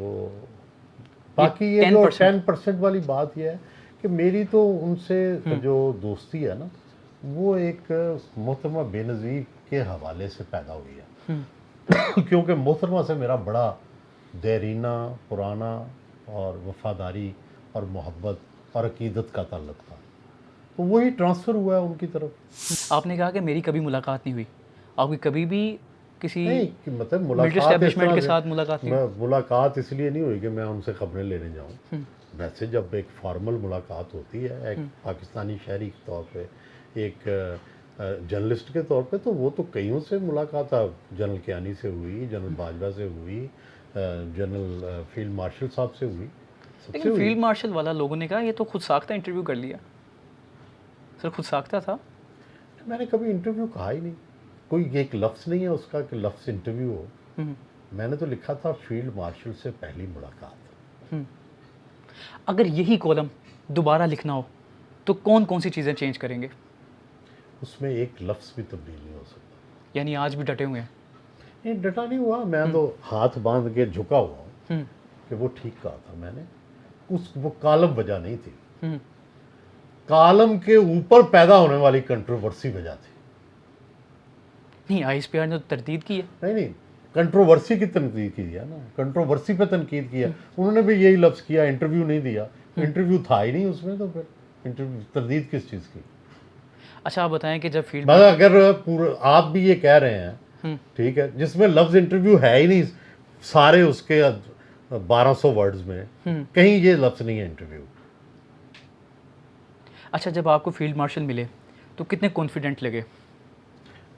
तो बाकी ये जो 10% 10% वाली बात ये है कि मेरी तो उनसे जो दोस्ती है ना, वो एक मोहतरमा बेनज़ीर के हवाले से पैदा हुई है। क्योंकि मोहतरमा से मेरा बड़ा देरीना, पुराना और वफादारी और मोहब्बत और अकीदत का ताल्लुक था, तो वही ट्रांसफ़र हुआ है उनकी तरफ। आपने कहा कि मेरी कभी मुलाकात नहीं हुई, आपकी कभी भी किसी नहीं कि मतलब मिलिट्री मुलाकात इस एस्टेब्लिशमेंट तरह के से साथ मुलाकात नहीं हुई? मुलाकात इसलिए नहीं हुई कि मैं उनसे खबरें लेने जाऊं। वैसे जब एक फॉर्मल मुलाकात होती है एक पाकिस्तानी शहरी के तौर पे, एक जर्नलिस्ट के तौर पे, तो वो तो कईयों से मुलाकात जनरल कियानी से हुई, जनरल बाजवा से हुई, जनरल फील्ड मार्शल साहब से हुई, सबसे लेकिन हुई। फील्ड मार्शल वाला लोगों ने कहा ये तो खुद साख्ता इंटरव्यू कर लिया। सर खुद साख्ता था? मैंने कभी इंटरव्यू कहा ही नहीं, कोई एक लफ्ज़ नहीं है उसका कि लफ्ज़ इंटरव्यू हो। मैंने तो लिखा था फील्ड मार्शल से पहली मुलाकात। अगर यही कॉलम दोबारा लिखना हो तो कौन कौन सी चीज़ें चेंज करेंगे? उसमें एक लफ्ज़ भी तब्दील नहीं हो सकता। यानी आज भी डटे हुए हैं? नहीं, डटा नहीं हुआ, मैं तो हाथ बांध के झुका हुआ हूँ कि वो ठीक कहा था मैंने। वो कालम वजह नहीं थी, कालम के ऊपर पैदा होने वाली कंट्रोवर्सी वजह थी। नहीं, ISPR ने तो तरदीद की है। नहीं, कंट्रोवर्सी की तनकीद की है ना, कंट्रोवर्सी पे तनकीद किया। उन्होंने भी यही लफ्ज़ किया, इंटरव्यू नहीं दिया। इंटरव्यू था ही नहीं उसमें, तो फिर इंटरव्यू तरदीद किस चीज़ की? अच्छा आप बताएं कि जब फील्ड मगर अगर पूरा आप भी ये कह रहे हैं, ठीक है, जिसमें लफ्ज़ इंटरव्यू है ही नहीं, सारे उसके 1200 वर्ड्स में कहीं ये लफ्ज़ नहीं है इंटरव्यू। अच्छा जब आपको फील्ड मार्शल मिले तो कितने कॉन्फिडेंट लगे?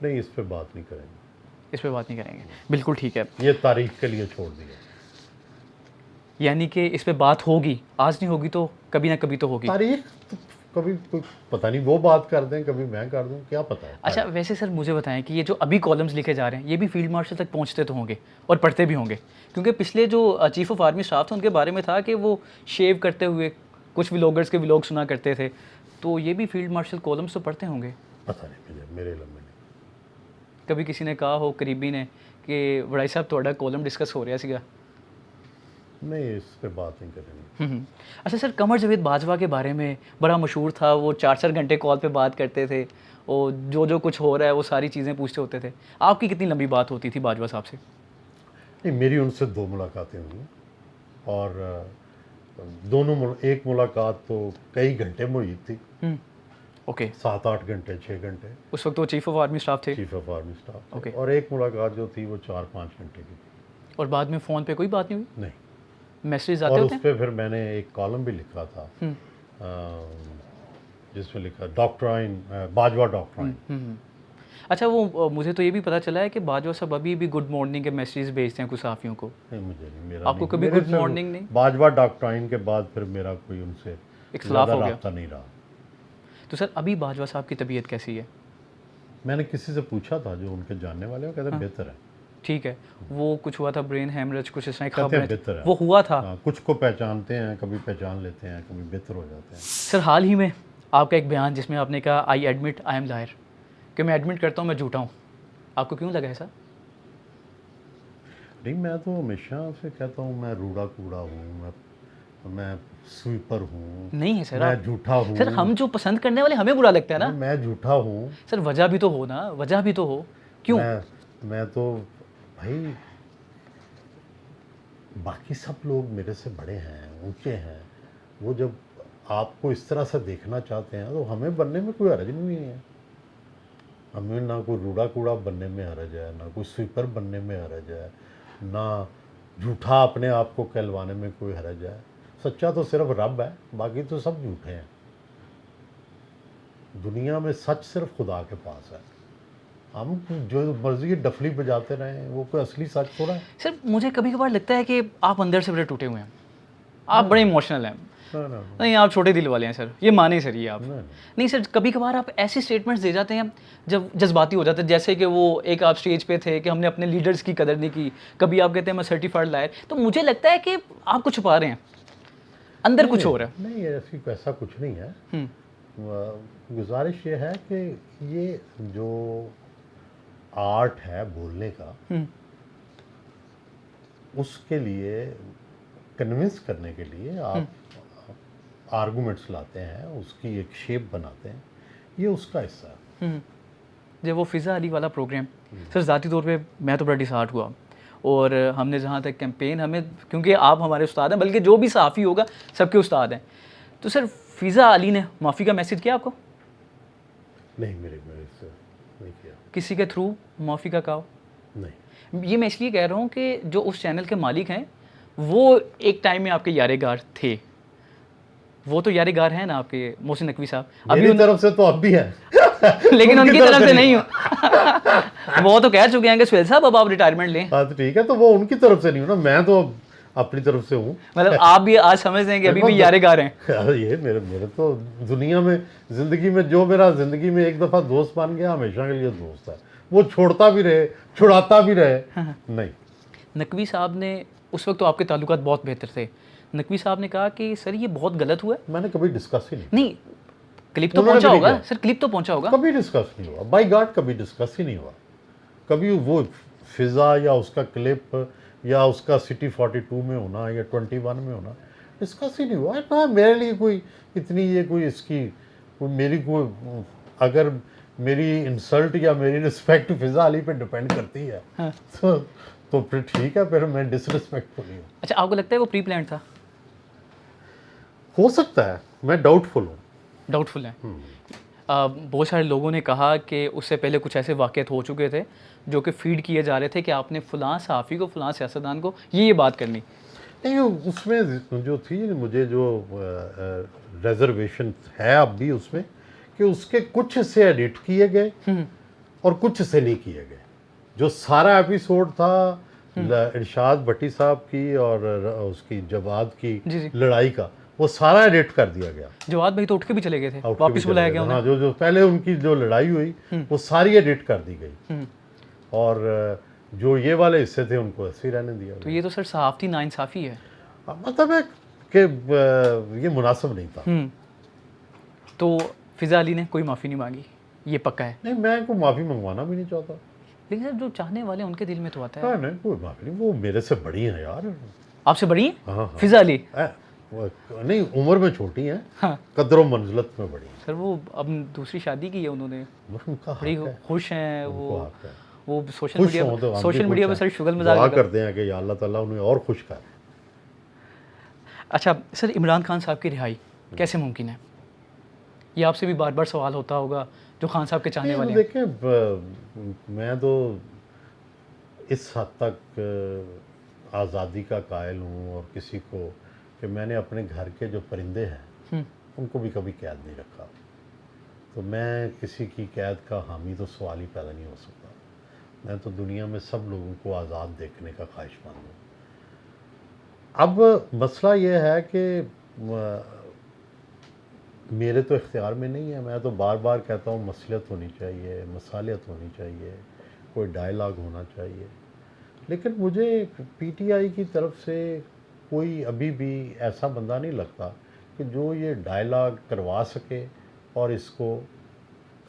नहीं, इस पे बात नहीं करेंगे, इस पे बात नहीं करेंगे, बिल्कुल ठीक है। ये तारीख के लिए छोड़ दिया। यानी कि इस पे बात होगी, आज नहीं होगी तो कभी ना कभी तो होगी। तारीख तो कभी कोई पता नहीं, वो बात कर दें, कभी मैं कर दूं, क्या पता है। अच्छा वैसे सर मुझे बताएं कि ये जो अभी कॉलम्स लिखे जा रहे हैं ये भी फील्ड मार्शल तक पहुंचते तो होंगे और पढ़ते भी होंगे, क्योंकि पिछले जो चीफ ऑफ आर्मी स्टाफ थे उनके बारे में था कि वो शेव करते हुए कुछ व्लॉगर्स के व्लॉग सुना करते थे, तो ये भी फील्ड मार्शल कॉलम्स तो पढ़ते होंगे। पता नहीं, मुझे मेरे इल्म में नहीं। कभी किसी ने कहा हो करीबी ने कि वड़ाई साहब थोड़ा कॉलम डिस्कस हो रहा सीगा? नहीं, इस पे बात नहीं करेंगे। अच्छा सर कमर जावेद बाजवा के बारे में बड़ा मशहूर था, वो 4-4 घंटे कॉल पे बात करते थे और जो जो कुछ हो रहा है वो सारी चीज़ें पूछते होते थे। आपकी कितनी लंबी बात होती थी बाजवा साहब से? नहीं, मेरी उनसे 2 मुलाकातें हुई और एक मुलाकात तो कई घंटे में हुई थी, ओके। 7-8 घंटे, 6 घंटे। उस वक्त वो चीफ ऑफ आर्मी स्टाफ थे? Chief of army staff. Okay. और एक मुलाकात जो थी वो 4-5 घंटे की थी। और बाद में फ़ोन पे कोई बात नहीं हुई? नहीं। मैसेज आते और होते उस पर फिर मैंने एक कॉलम भी लिखा था जिसमें लिखा डॉक्ट्राइन, बाजवा डॉक्ट्राइन। अच्छा वो मुझे तो ये भी पता चला है कि बाजवा साहब अभी भी गुड मॉर्निंग के मैसेज भेजते हैं कुछ साफियों को। नहीं, मुझे नहीं, मेरा आपको नहीं, कभी मेरे गुड से मॉर्निंग नहीं? बाजवा डॉक्ट्राइन के बाद फिर मेरा कोई उनसे इख्तिलाफ ज़्यादा हो गया? राब्ता नहीं रहा। तो सर अभी बाजवा साहब की तबीयत कैसी है? मैंने किसी से पूछा था जो उनके जानने वाले, वो कहते हैं बेहतर है। ठीक है, वो कुछ हुआ था ब्रेन हेमरेज कुछ इस तरह की कहते हैं खबरें बेहतर है। वो हुआ था। हाँ, कुछ को पहचानते हैं, कभी पहचान लेते हैं, कभी बेहतर हो जाते हैं। सर हाल ही में आपका एक बयान जिसमें आपने कहा I admit I am liar, कि मैं एडमिट करता हूँ मैं झूठा हूँ, आपको क्यों लगा ऐसा? नहीं, मैं तो हमेशा से कहता हूँ मैं रूड़ा कूड़ा हूँ, मैं स्वीपर हूँ, नहीं है सर, मैं आप झूठा हूँ। सर हम जो पसंद करने वाले हमें बुरा लगता है ना। मैं झूठा हूँ। सर वजह भी तो हो ना, वजह भी तो हो, क्यों? मैं तो भाई, बाकी सब लोग मेरे से बड़े हैं, ऊंचे हैं, वो जब आपको इस तरह से देखना चाहते हैं तो हमें बनने में कोई हर्ज नहीं है। हमें ना कोई रूड़ा कूड़ा बनने में हर्ज है, ना कोई स्वीपर बनने में हर्ज है, ना झूठा अपने आप को कहलवाने में कोई हर्ज है। सच्चा तो सिर्फ रब है, बाकी तो सब झूठे हैं। दुनिया में सच सिर्फ खुदा के पास है। हम जो मर्जी डफली बजाते रहे, वो कोई असली सच थोड़ा है। सर मुझे कभी कभार लगता है कि आप अंदर से बड़े टूटे हुए हैं, आप बड़े इमोशनल हैं। नहीं आप छोटे दिल वाले हैं सर, ये माने सर ये आप। नहीं सर, कभी कभार आप ऐसे स्टेटमेंट्स दे जाते हैं जब जज्बाती हो जाते हैं, जैसे कि वो एक आप स्टेज पे थे कि हमने अपने लीडर्स की कदर नहीं की, कभी आप कहते हैं मैं सर्टिफाइड लायर, तो मुझे लगता है कि आप कुछ छुपा रहे हैं, अंदर कुछ हो रहा है। नहीं, ऐसा कुछ नहीं है। गुजारिश ये है कि ये जो आर्ट है बोलने का, उसके लिए कन्विंस करने के लिए आप आर्गूमेंट्स लाते हैं, उसकी एक शेप बनाते हैं, ये उसका हिस्सा है। जब वो फ़िज़ा अली वाला प्रोग्राम, सर ज़ाती तौर पे मैं तो बड़ा डिसहार्ट हुआ, और हमने जहाँ तक कैंपेन हमें, क्योंकि आप हमारे उस्ताद हैं, बल्कि जो भी सहाफ़ी होगा सबके उस्ताद हैं, तो सर फ़िज़ा अली ने माफ़ी का मैसेज किया आपको? नहीं, मेरे से नहीं किया। किसी के थ्रू माफ़ी का कहा? नहीं। ये मैं इसलिए कह रहा हूँ कि जो उस चैनल के मालिक हैं वो एक टाइम में आपके यारेगार थे, वो तो यारेगार हैं ना आपके, मोहसिन नकवी साहब। मेरी तरफ से तो अब भी है लेकिन उनकी तरफ से नहीं हूँ वो तो कह चुके हैं कि सुहेल साहब अब आप रिटायरमेंट लें। हाँ तो ठीक है, तो वो उनकी तरफ से नहीं हूँ ना, मैं तो अपनी तरफ से हूँ। मतलब आप भी आज समझते हैं कि अभी भी यारेगार हैं? ये मेरे तो दुनिया में, ज़िंदगी में जो मेरा ज़िंदगी में एक दफ़ा दोस्त बन गया, हमेशा के लिए दोस्त है। वो छोड़ता भी रहे, छुड़ाता भी रहे। नहीं। नकवी साहब ने उस वक्त तो आपके ताल्लुकात बहुत बेहतर थे, नकवी साहब ने कहा कि सर ये बहुत गलत हुआ है। मैंने कभी डिस्कस ही नहीं, क्लिप तो पहुंचा होगा सर, क्लिप तो पहुंचा होगा। कभी डिस्कस नहीं हुआ, बाई गॉड कभी डिस्कस ही नहीं हुआ। कभी वो फिज़ा या उसका क्लिप या उसका सिटी 42 में होना या 21 में होना डिस्कस ही नहीं हुआ ना। मेरे लिए कोई इतनी ये कोई इसकी कोई मेरी कोई, अगर मेरी इंसल्ट या मेरी रिस्पेक्ट फिज़ा अली पे डिपेंड करती है, हाँ। तो फिर ठीक है, फिर मैं डिसरिस्पेक्टफुल हूँ। अच्छा, आपको लगता है वो प्री प्लान था? हो सकता है, मैं डाउटफुल हूँ। डाउटफुल है। बहुत सारे लोगों ने कहा कि उससे पहले कुछ ऐसे वाक़यात हो चुके थे जो कि फीड किए जा रहे थे कि आपने फ़लाँ सहाफ़ी को, फ़लाँ सियासतदान को ये बात करनी। नहीं, उसमें जो थी, मुझे जो रिजर्वेशन है अब भी उसमें, कि उसके कुछ से एडिट किए गए और कुछ से नहीं किए गए। जो सारा एपिसोड था इरशाद भट्टी साहब की और उसकी जवाद की जी। लड़ाई का, वो सारा एडिट कर दिया गया। जवाद भाई तो उठ के भी चले गए थे, उठ के वापस भी बुलाया चले गया गए। हाँ, उन्हें। जो पहले उनकी जो लड़ाई हुई वो सारी एडिट कर दी गई, और जो ये वाले हिस्से थे उनको ऐसे ही रहने दिया तो गया। ये तो सर सहाफ़ती नाइंसाफ़ी है। मतलब है कि ये मुनासिब नहीं था। तो फ़िज़ा अली ने कोई माफ़ी नहीं मांगी, ये पक्का है? नहीं, मैं कोई माफ़ी मंगवाना भी नहीं चाहता। लेकिन सर जो चाहने वाले हैं उनके दिल में तो आता है। नहीं, कोई माफ़ी नहीं, वो मेरे से बड़ी हैं यार। आपसे बड़ी है हाँ। फ़िज़ा अली? नहीं, उम्र में छोटी हैं, हाँ कदर मंजिलत में बड़ी हैं। सर, वो अब दूसरी शादी की है उन्होंने, उनका बड़ी हक है, खुश हैं उनको हक है। वो सोशल खुश हों तो मीडिया पे सर शुगल मजाक दुआ लगा। करते हैं कि या अल्लाह ताला उन्हें और खुश कर। अच्छा सर, इमरान खान साहब की रिहाई कैसे मुमकिन है? ये आपसे भी बार बार सवाल होता होगा जो खान साहब के चाहने वाले हैं। देखिए, मैं तो इस हद तक आज़ादी का कायल हूँ और किसी को, कि मैंने अपने घर के जो परिंदे हैं उनको भी कभी कैद नहीं रखा। तो मैं किसी की कैद का हामी तो सवाल ही पैदा नहीं हो सकता। मैं तो दुनिया में सब लोगों को आज़ाद देखने का ख्वाहिशमंद हूँ। अब मसला ये है कि मेरे तो इख्तियार में नहीं है। मैं तो बार बार कहता हूँ मसलियत होनी चाहिए, मसालियत होनी चाहिए, कोई डायलॉग होना चाहिए, लेकिन मुझे पीटीआई की तरफ से कोई अभी भी ऐसा बंदा नहीं लगता कि जो ये डायलॉग करवा सके और इसको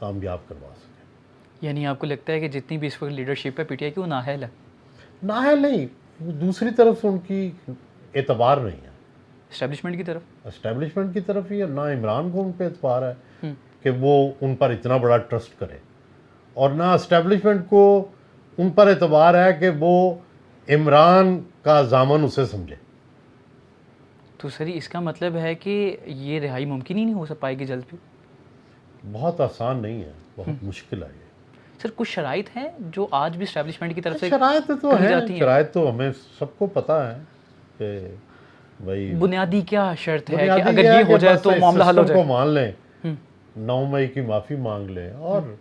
कामयाब करवा सके। यानी आपको लगता है कि जितनी भी इस वक्त लीडरशिप है पीटीआई की वो नाअहल है? नाअहल नहीं, दूसरी तरफ से उनकी एतबार नहीं है। एस्टेब्लिशमेंट की तरफ? एस्टेब्लिशमेंट की तरफ ही है ना। इमरान को उन पर एतबार है कि वो उन पर इतना बड़ा ट्रस्ट करे, और ना एस्टेब्लिशमेंट को उन पर एतबार है कि वो इमरान का जामन उसे समझे। तो सर इसका मतलब है कि ये रिहाई मुमकिन ही नहीं हो पाएगी जल्द भी? बहुत आसान नहीं है, बहुत मुश्किल है ये। सर कुछ शराइत हैं जो आज भी एस्टेब्लिशमेंट की तरफ से शराइत तो कही है, जाती हैं। शराइत तो हमें सबको पता है कि भाई बुनियादी क्या शर्त है कि बुनियादी अगर है ये कि हो जाए बस तो इस मामला हल हो सिस्टम को जाए? मान लें, 9 मई की माफ़ी मांग लें और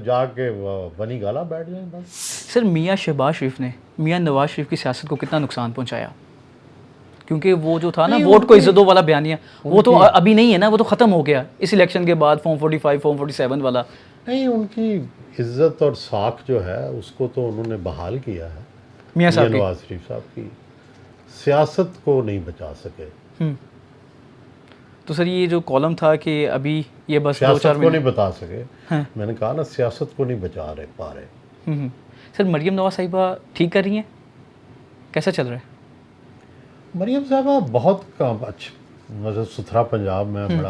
जाके बनी गाला बैठ जाएं बस। सर मियाँ शहबाज शरीफ ने मियाँ नवाज शरीफ की सियासत को कितना नुकसान पहुंचाया? क्योंकि वो जो था ना नहीं, वोट को इज्जत दो वाला बयानिया, वो तो अभी नहीं है ना, वो तो ख़त्म हो गया इस इलेक्शन के बाद, फॉर्म 45 फॉर्म 47 वाला। नहीं, उनकी इज्जत और साख जो है उसको तो उन्होंने बहाल किया है। मियाँ साहब की नवाज शरीफ साहब की सियासत को नहीं बचा सके। तो सर ये जो कॉलम था कि अभी ये बस 2-4 सियासत को महीने, नहीं बता सके। हाँ। मैंने कहा ना, सियासत को नहीं बचा रहे पा रहे। सर मरियम नवाज साहिबा ठीक कर रही हैं, कैसा चल रहा है? मरियम साहबा बहुत काम अच्छा, मतलब सुथरा पंजाब में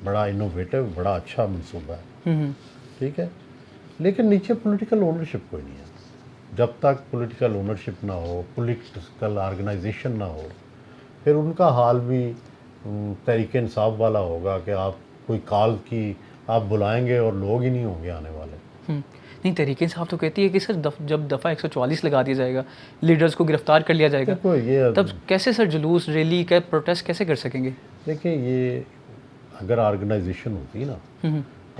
बड़ा इनोवेटिव, बड़ा अच्छा मनसूबा है, ठीक है, लेकिन नीचे पॉलिटिकल ओनरशिप कोई नहीं है। जब तक पॉलिटिकल ओनरशिप ना हो, पॉलिटिकल ऑर्गेनाइजेशन ना हो, फिर उनका हाल भी तहरीक इंसाफ वाला होगा कि आप कोई कॉल की आप बुलाएंगे और लोग ही नहीं होंगे आने वाले। नहीं, तहरीक इंसाफ तो कहती है कि सर जब दफ़ा 144 लगा दिया जाएगा, लीडर्स को गिरफ्तार कर लिया जाएगा, देखो ये तब कैसे सर जुलूस, रैली का प्रोटेस्ट कैसे कर सकेंगे? देखिए, ये अगर ऑर्गेनाइजेशन होती ना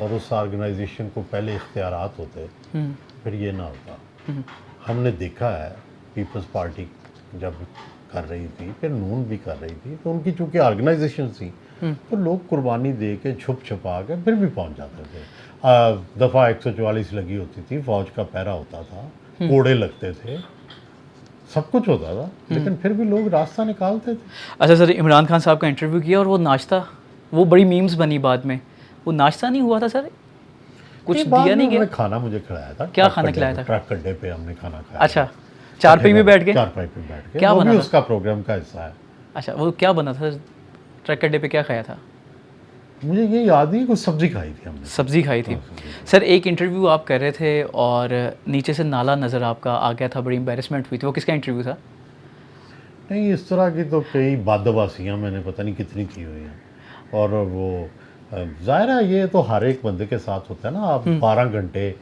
और उस ऑर्गेनाइजेशन को पहले इख्तियारात होते, फिर ये ना होता। हमने देखा है पीपल्स पार्टी जब कर रही थी, फिर नून भी कर रही थी, तो उनकी चूँकि ऑर्गेनाइजेशन थी तो लोग कुर्बानी दे के छुप छुपा के फिर भी पहुंच जाते थे। दफ़ा 144 लगी होती थी, फौज का पहरा होता था, कोड़े लगते थे, सब कुछ होता था, लेकिन फिर भी लोग रास्ता निकालते थे। अच्छा सर, इमरान खान साहब का इंटरव्यू किया और वो नाश्ता, वो बड़ी मीम्स बनी बाद में, वो नाश्ता नहीं हुआ था सर? कुछ दिया नहीं गया? खाना मुझे खिलाया था। क्या खाना खिलाया था? ट्रक अड्डे पे हमने खाना खाया। अच्छा, चारपाई में बैठ के? चारपाई पे बैठ के। क्या वो बना भी था? उसका प्रोग्राम का हिस्सा है। अच्छा, वो क्या बना था सर? ट्रक अड्डे पे क्या खाया था? मुझे ये याद नहीं, कुछ सब्जी खाई थी हमने। सब्जी खाई थी। सर एक इंटरव्यू आप कर रहे थे और नीचे से नाला नज़र आपका आ गया था, बड़ी एम्बेरसमेंट हुई थी, वो किसका इंटरव्यू था? नहीं, इस तरह की तो कई बदवासियाँ मैंने पता नहीं कितनी की हुई हैं, और वो ज़ाहिर है ये तो हर एक बंदे के साथ होता है ना। आप 12 घंटे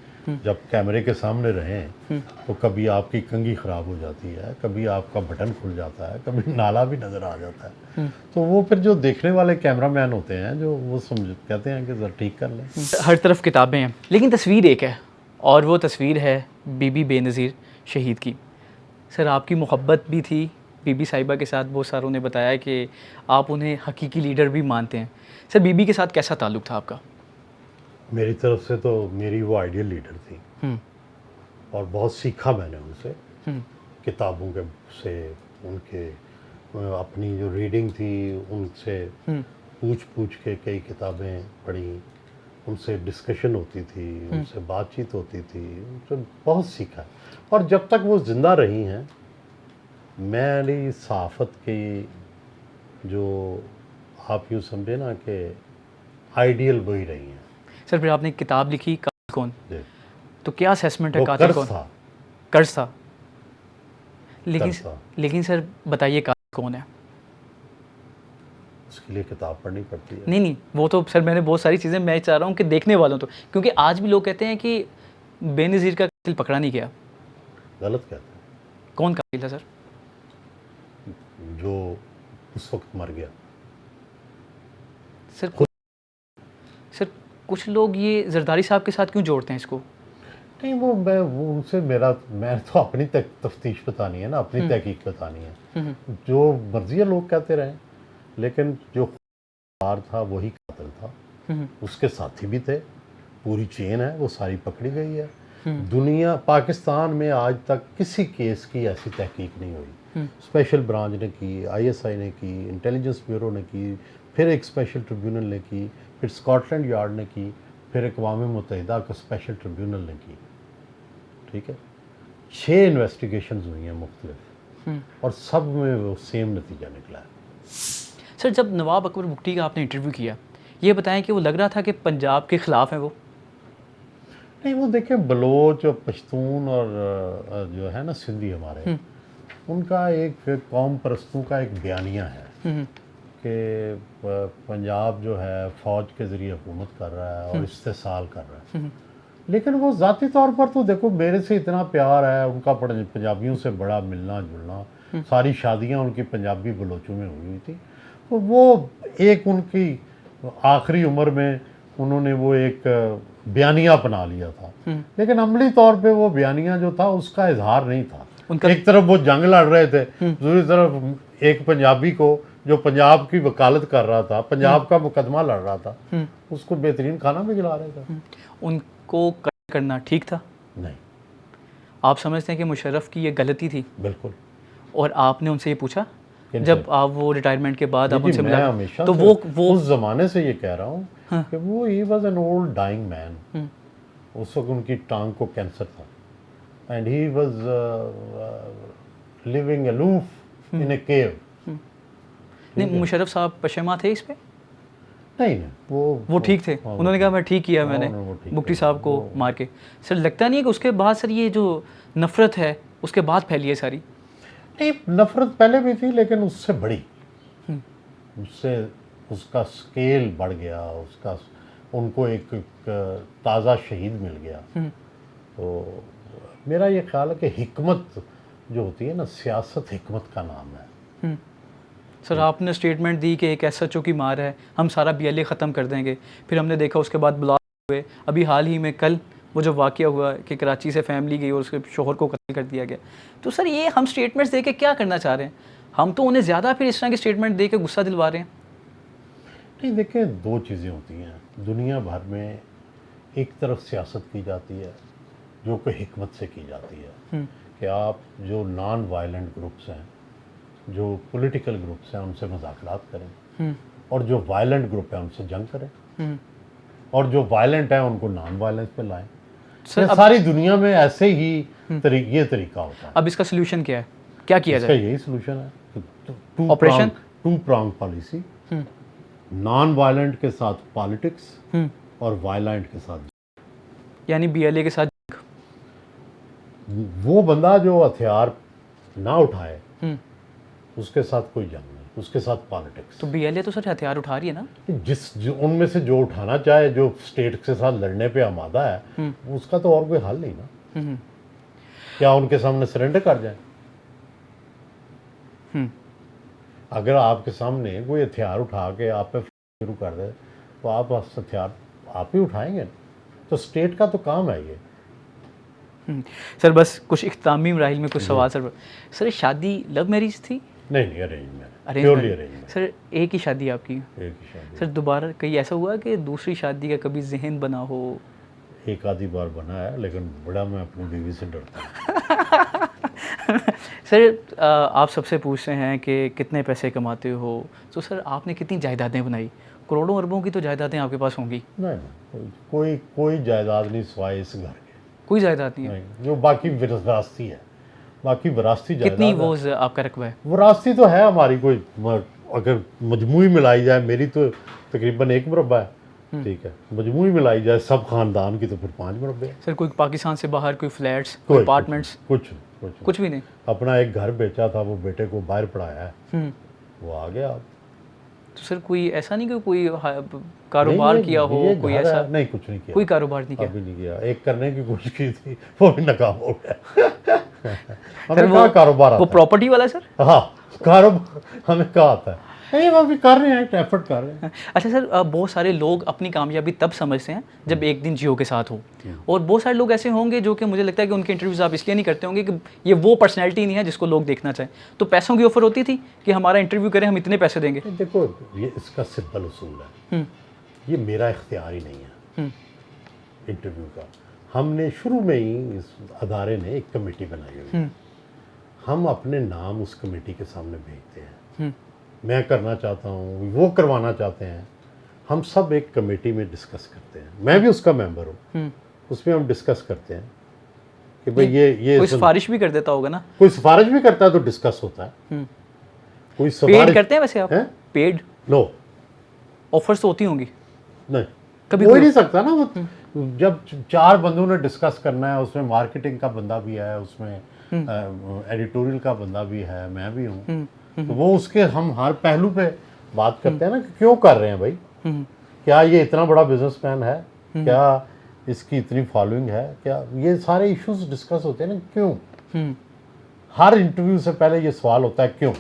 जब कैमरे के सामने रहें तो कभी आपकी कंघी ख़राब हो जाती है, कभी आपका बटन खुल जाता है, कभी नाला भी नज़र आ जाता है, तो वो फिर जो देखने वाले कैमरामैन होते हैं जो वो समझ कहते हैं कि ज़रा ठीक कर लें। हर तरफ किताबें हैं लेकिन तस्वीर एक है, और वो तस्वीर है बीबी बेनज़ीर शहीद की। सर आपकी मोहब्बत भी थी बीबी साहिबा के साथ, बहुत सारों ने बताया कि आप उन्हें हकीकी लीडर भी मानते हैं। सर बीबी के साथ कैसा ताल्लुक़ था आपका? मेरी तरफ से तो मेरी वो आइडियल लीडर थी, और बहुत सीखा मैंने उनसे, किताबों के से, उनके अपनी जो रीडिंग थी उनसे पूछ पूछ के कई किताबें पढ़ी, उनसे डिस्कशन होती थी, उनसे बातचीत होती थी, उनसे बहुत सीखा। और जब तक वो ज़िंदा रही हैं, मेरी सहाफ़त की जो आप यूँ समझे ना कि आइडियल वही रही हैं। सर फिर आपने एक किताब लिखी, कातिल कौन, जी। तो क्या असेसमेंट है वो कातिल कर्ज कौन? था। कर्ज था। लेकिन कर्ज था। लेकिन सर बताइए कातिल कौन है? उसके लिए किताब पढ़नी पड़ती है। नहीं नहीं, वो तो सर मैंने बहुत सारी चीज़ें, मैं चाह रहा हूँ कि देखने वालों तो, क्योंकि आज भी लोग कहते हैं कि बेनज़ीर का कातिल पकड़ा नहीं गया। गलत कहते हैं। कौन कातिल था सर? जो उस वक्त मर गया। सर कुछ लोग ये जरदारी साहब के साथ क्यों जोड़ते हैं इसको? नहीं, वो उनसे मैं तो अपनी तफ्तीश बतानी है ना, अपनी तहकीक बतानी है। जो मर्जी है लोग कहते रहे, लेकिन जो था वही कातिल था। उसके साथी भी थे, पूरी चेन है, वो सारी पकड़ी गई है। दुनिया, पाकिस्तान में आज तक किसी केस की ऐसी तहकीक नहीं हुई। स्पेशल ब्रांच ने की, ISI ने की, इंटेलिजेंस ब्यूरो ने की, फिर एक स्पेशल ट्रिब्यूनल ने की, फिर स्कॉटलैंड यार्ड ने की, फिर अक़वाम मुत्तहिदा का स्पेशल ट्रिब्यूनल ने की। ठीक है, 6 इन्वेस्टिगेशंस हुई हैं मुख्तलिफ, और सब में वो सेम नतीजा निकला है। सर जब नवाब अकबर बुगटी का आपने इंटरव्यू किया, ये बताएं कि वो लग रहा था कि पंजाब के ख़िलाफ़ है वो? नहीं, वो देखें, बलोच और पश्तून और जो है ना सिंधी हमारे, उनका एक कौम परस्तों का एक बयानिया है कि पंजाब जो है फ़ौज के ज़रिए हुकूमत कर रहा है और इस्तेसाल कर रहा है। लेकिन वो ज़ाती तौर पर तो देखो, मेरे से इतना प्यार है उनका, पंजाबियों से बड़ा मिलना जुलना, सारी शादियां उनकी पंजाबी बलोचों में हुई थी। तो वो एक उनकी आखिरी उम्र में उन्होंने वो एक बयानिया अपना लिया था, लेकिन अमली तौर पे वो बयानिया जो था उसका इजहार नहीं था। एक तरफ वो जंग लड़ रहे थे, दूसरी तरफ एक पंजाबी को जो पंजाब की वकालत कर रहा था, पंजाब का मुकदमा लड़ रहा था, उसको बेहतरीन खाना भी खिला रहे थे। उनको करना ठीक था? नहीं। आप समझते हैं कि मुशर्रफ की ये गलती थी? बिल्कुल। और आपने उनसे ये पूछा जब आप वो रिटायरमेंट के बाद आप उनसे मैं मिला, हमेशा तो वो उस ज़माने से ये कह रहा हूँ कि वो he was an old dying man. उस वक्त उनकी टांग को कैंसर था, and he was living aloof in a cave. नहीं, मुशर्रफ साहब पशेमा थे इस पे? नहीं वो ठीक थे, हाँ, उन्होंने कहा मैं ठीक किया हाँ, मैंने वो ठीक मुफ्ती है, साहब को मार के। सर लगता नहीं है कि उसके बाद सर ये जो नफ़रत है उसके बाद फैली है सारी? नहीं, नफरत पहले भी थी लेकिन उससे बड़ी, उससे उसका स्केल बढ़ गया, उसका उनको एक ताज़ा शहीद मिल गया। तो मेरा ये ख्याल है कि हिकमत जो होती है ना, सियासत हिकमत का नाम है। सर आपने स्टेटमेंट दी कि एक एसएचओ की मार है, हम सारा बीएलए ख़त्म कर देंगे, फिर हमने देखा उसके बाद ब्लॉक हुए। अभी हाल ही में कल वो जो वाक़या हुआ कि कराची से फैमिली गई और उसके शोहर को कत्ल कर दिया गया। तो सर ये हम स्टेटमेंट्स दे के क्या करना चाह रहे हैं? हम तो उन्हें ज़्यादा फिर इस तरह के स्टेटमेंट दे के गुस्सा दिलवा रहे हैं। नहीं, देखिए दो चीज़ें होती हैं दुनिया भर में। एक तरफ सियासत की जाती है जो कि हिकमत से की जाती है कि आप जो नॉन वायलेंट ग्रुप्स हैं, जो पॉलिटिकल ग्रुप्स हैं, उनसे मुज़ाकरात करें, और जो वायलेंट ग्रुप है उनसे जंग करें, और जो वायलेंट है उनको नॉन वायलेंस पे लाएं। सर सारी दुनिया में ऐसे ही ये तरीका होता है। अब इसका सोल्यूशन क्या है, क्या किया इसका जाए? यही सोल्यूशन है, operation? Two prong policy, non violent के साथ पॉलिटिक्स और वायलेंट के साथ। यानी बीएलए के साथ वो बंदा जो हथियार ना उठाए उसके साथ कोई जंग नहीं, उसके साथ पॉलिटिक्स। तो बीएलए तो सर हथियार उठा रही है ना? उनमें से जो उठाना चाहे, जो स्टेट के साथ लड़ने पे आमादा है, उसका तो और कोई हल नहीं ना। क्या उनके सामने सरेंडर कर जाए? अगर आपके सामने कोई हथियार उठा के आप पे शुरू कर दे तो आप हथियार आप ही उठाएंगे। तो स्टेट का तो काम है ये। सर बस कुछ इख्तितामी मराहिल में कुछ सवाल सर शादी लव मैरिज थी? नहीं, arrange marriage, arrange purely marriage. Arrange marriage. Sir एक ही शादी आपकी? एक ही शादी। सर दोबारा कहीं ऐसा हुआ कि दूसरी शादी का कभी जहन बना हो? एक आधी बार बना है, लेकिन बड़ा मैं अपनी बीवी से डरता हूँ। सर आप सबसे पूछते हैं कि कितने पैसे कमाते हो, तो सर आपने कितनी जायदादें बनाई? करोड़ों अरबों की तो जायदादें आपके पास होंगी। नहीं, कोई जायदाद नहीं सिवाय इस घर के। कोई जायदाद नहीं है? नहीं, जो बाकी विरासती है, बाकी विरासती जायदाद कितनी है। वो आपका रकबा है? विरासती तो है हमारी, कोई अगर मजमूई मिलाई जाए, मेरी तो तकरीबन 1 मुरब्बा है, ठीक है, मजमूई मिलाई जाए सब खानदान की तो फिर 5 मुरब्बे है। सर कोई पाकिस्तान से बाहर कोई फ्लैट्स, कोई अपार्टमेंट्स? कुछ भी नहीं। अपना एक घर बेचा था, वो बेटे को बाहर पढ़ाया है, वो आ गया। तो सर कोई ऐसा नहीं कि कोई कारोबार किया हो? कोई ऐसा नहीं, कुछ नहीं किया, कोई कारोबार नहीं किया? अभी नहीं किया। एक करने की कोशिश की थी, वो भी नाकाम हो गया। सर हमें कहाँ कारोबार आता वो है? प्रॉपर्टी वाला सर? हाँ, कारोबार हमें कहाँ आता है? नहीं, वो अभी कर रहे हैं, एफर्ट कर रहे हैं। अच्छा सर बहुत सारे लोग अपनी कामयाबी तब समझते हैं जब एक दिन जियो के साथ हो, और बहुत सारे लोग ऐसे होंगे जो कि मुझे लगता है कि उनके इंटरव्यूज़ आप इसलिए नहीं करते होंगे कि ये वो पर्सनैलिटी नहीं है जिसको लोग देखना चाहें। तो पैसों की ऑफर होती थी कि हमारा इंटरव्यू करें, हम इतने पैसे देंगे? देखो, ये इसका सिंपल उसूल है, ये मेरा इख्तियार ही नहीं है इंटरव्यू का। हमने शुरू में ही इस अदारे ने एक कमेटी बनाई हुई है, हम अपने नाम उस कमेटी के सामने भेजते हैं। मैं करना चाहता हूँ, वो करवाना चाहते हैं, हम सब एक कमेटी में डिस्कस करते हैं। मैं भी उसका मेंबर हूँ, उसमें हम डिस्कस करते हैं कि भाई ये कोई सिफारिश भी कर देता होगा ना? कोई सिफारिश भी करता है तो डिस्कस होता है। कोई पेड सिफारिश करते हैं वैसे आप? पेड नो, ऑफर्स तो होती होंगी? नहीं, कभी हो ही नहीं सकता ना। वो जब 4 बंदों ने डिस्कस करना है, उसमें मार्केटिंग का बंदा भी है, उसमें एडिटोरियल का बंदा भी है, मैं भी हूँ, तो वो उसके हम हर पहलू पे बात करते हैं ना कि क्यों कर रहे हैं भाई, क्या ये इतना बड़ा बिजनेसमैन है, क्या इसकी इतनी फॉलोइंग है, क्या ये सारे इश्यूज डिस्कस होते हैं ना, क्यों। हर इंटरव्यू से पहले ये सवाल होता है क्यों।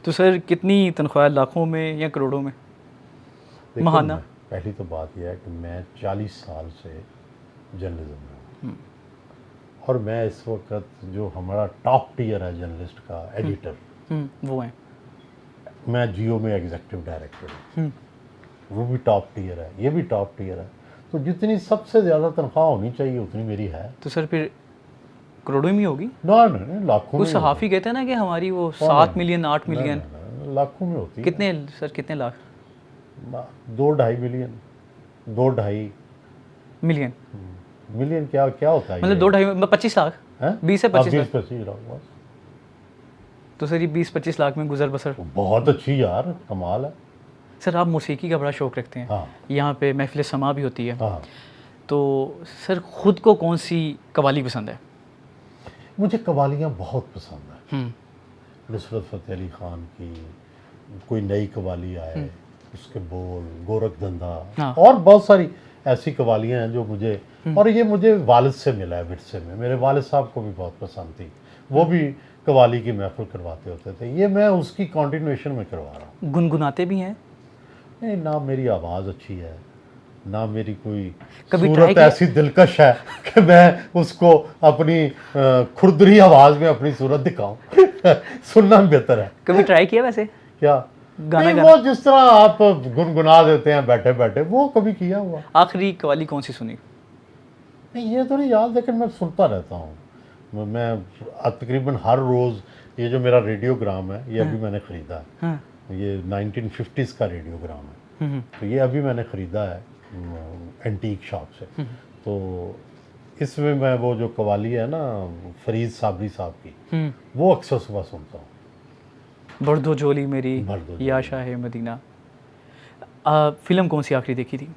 तो सर कितनी तनख्वाह, लाखों में या करोड़ों में महाना? पहली तो बात यह है कि मैं 40 साल से जर्नलिज्म में हूँ, और मैं इस वक्त जो हमारा टॉप टियर है जर्नलिस्ट का, एडिटर, वो हैं। मैं जियो में एग्जीक्यूटिव डायरेक्टर हूँ, वो भी टॉप टियर है, ये भी टॉप टियर है। तो जितनी सबसे ज़्यादा तनख्वाह होनी चाहिए उतनी मेरी है। तो सर फिर करोड़ों में होगी? ना, लाखों में। कुछ सहाफ़ी कहते हैं ना कि हमारी वो 7 मिलियन 8 मिलियन, लाखों में होती है। कितने सर, कितने लाख? 2-2.5 million, 2-2.5 million. मिलियन क्या होता है? मतलब 2-2.5 25 लाख, 20 से 25 लाख। 20-25 लाख बस। तो सर ये 20-25 लाख में गुजर बसर। बहुत अच्छी यार, कमाल है। सर आप मौसीकी का बड़ा शौक़ रखते हैं। हाँ यहाँ पे महफिल समा भी होती है। हाँ। तो सर ख़ुद को कौन सी कवाली पसंद है? मुझे कवालियाँ बहुत पसंद है। हम्म। नुसरत फ़तेह अली ख़ान की कोई नई कवाली आए, उसके बोल, गोरख धंधा, हाँ। और बहुत सारी ऐसी कवालियाँ हैं जो मुझे, और ये मुझे वालिद से मिला है, विरसे में। मेरे वालिद साहब को भी बहुत पसंद थी, वो भी कवाली की महफिल करवाते होते थे। ये मैं उसकी कंटिन्यूएशन में करवा रहा हूँ। गुनगुनाते भी हैं? नहीं, ना मेरी आवाज़ अच्छी है, ना मेरी कोई कभी सूरत ऐसी दिलकश है कि मैं उसको अपनी खुरदरी आवाज़ में अपनी सूरत दिखाऊं। सुनना बेहतर है। कभी ट्राई किया वैसे? क्या गाना वो जिस तरह आप गुनगुना देते हैं बैठे बैठे, वो कभी किया हुआ? आखिरी कवाली कौन सी सुनी? नहीं, ये तो नहीं याद, लेकिन मैं सुनता रहता हूँ। मैं तकरीबन हर रोज़, ये जो मेरा रेडियोग्राम है, ये अभी मैंने ख़रीदा है। हाँ। ये 1950s का रेडियोग्राम है। तो ये अभी मैंने ख़रीदा है एंटीक शॉप से। तो इसमें मैं वो जो कवाली है ना फरीद साबरी साहब की, वो अक्सर सुबह सुनता हूँ। भर दो झोली मेरी भर दो झोली। या शाह मदीना। फिल्म कौन सी आखिरी देखी थी?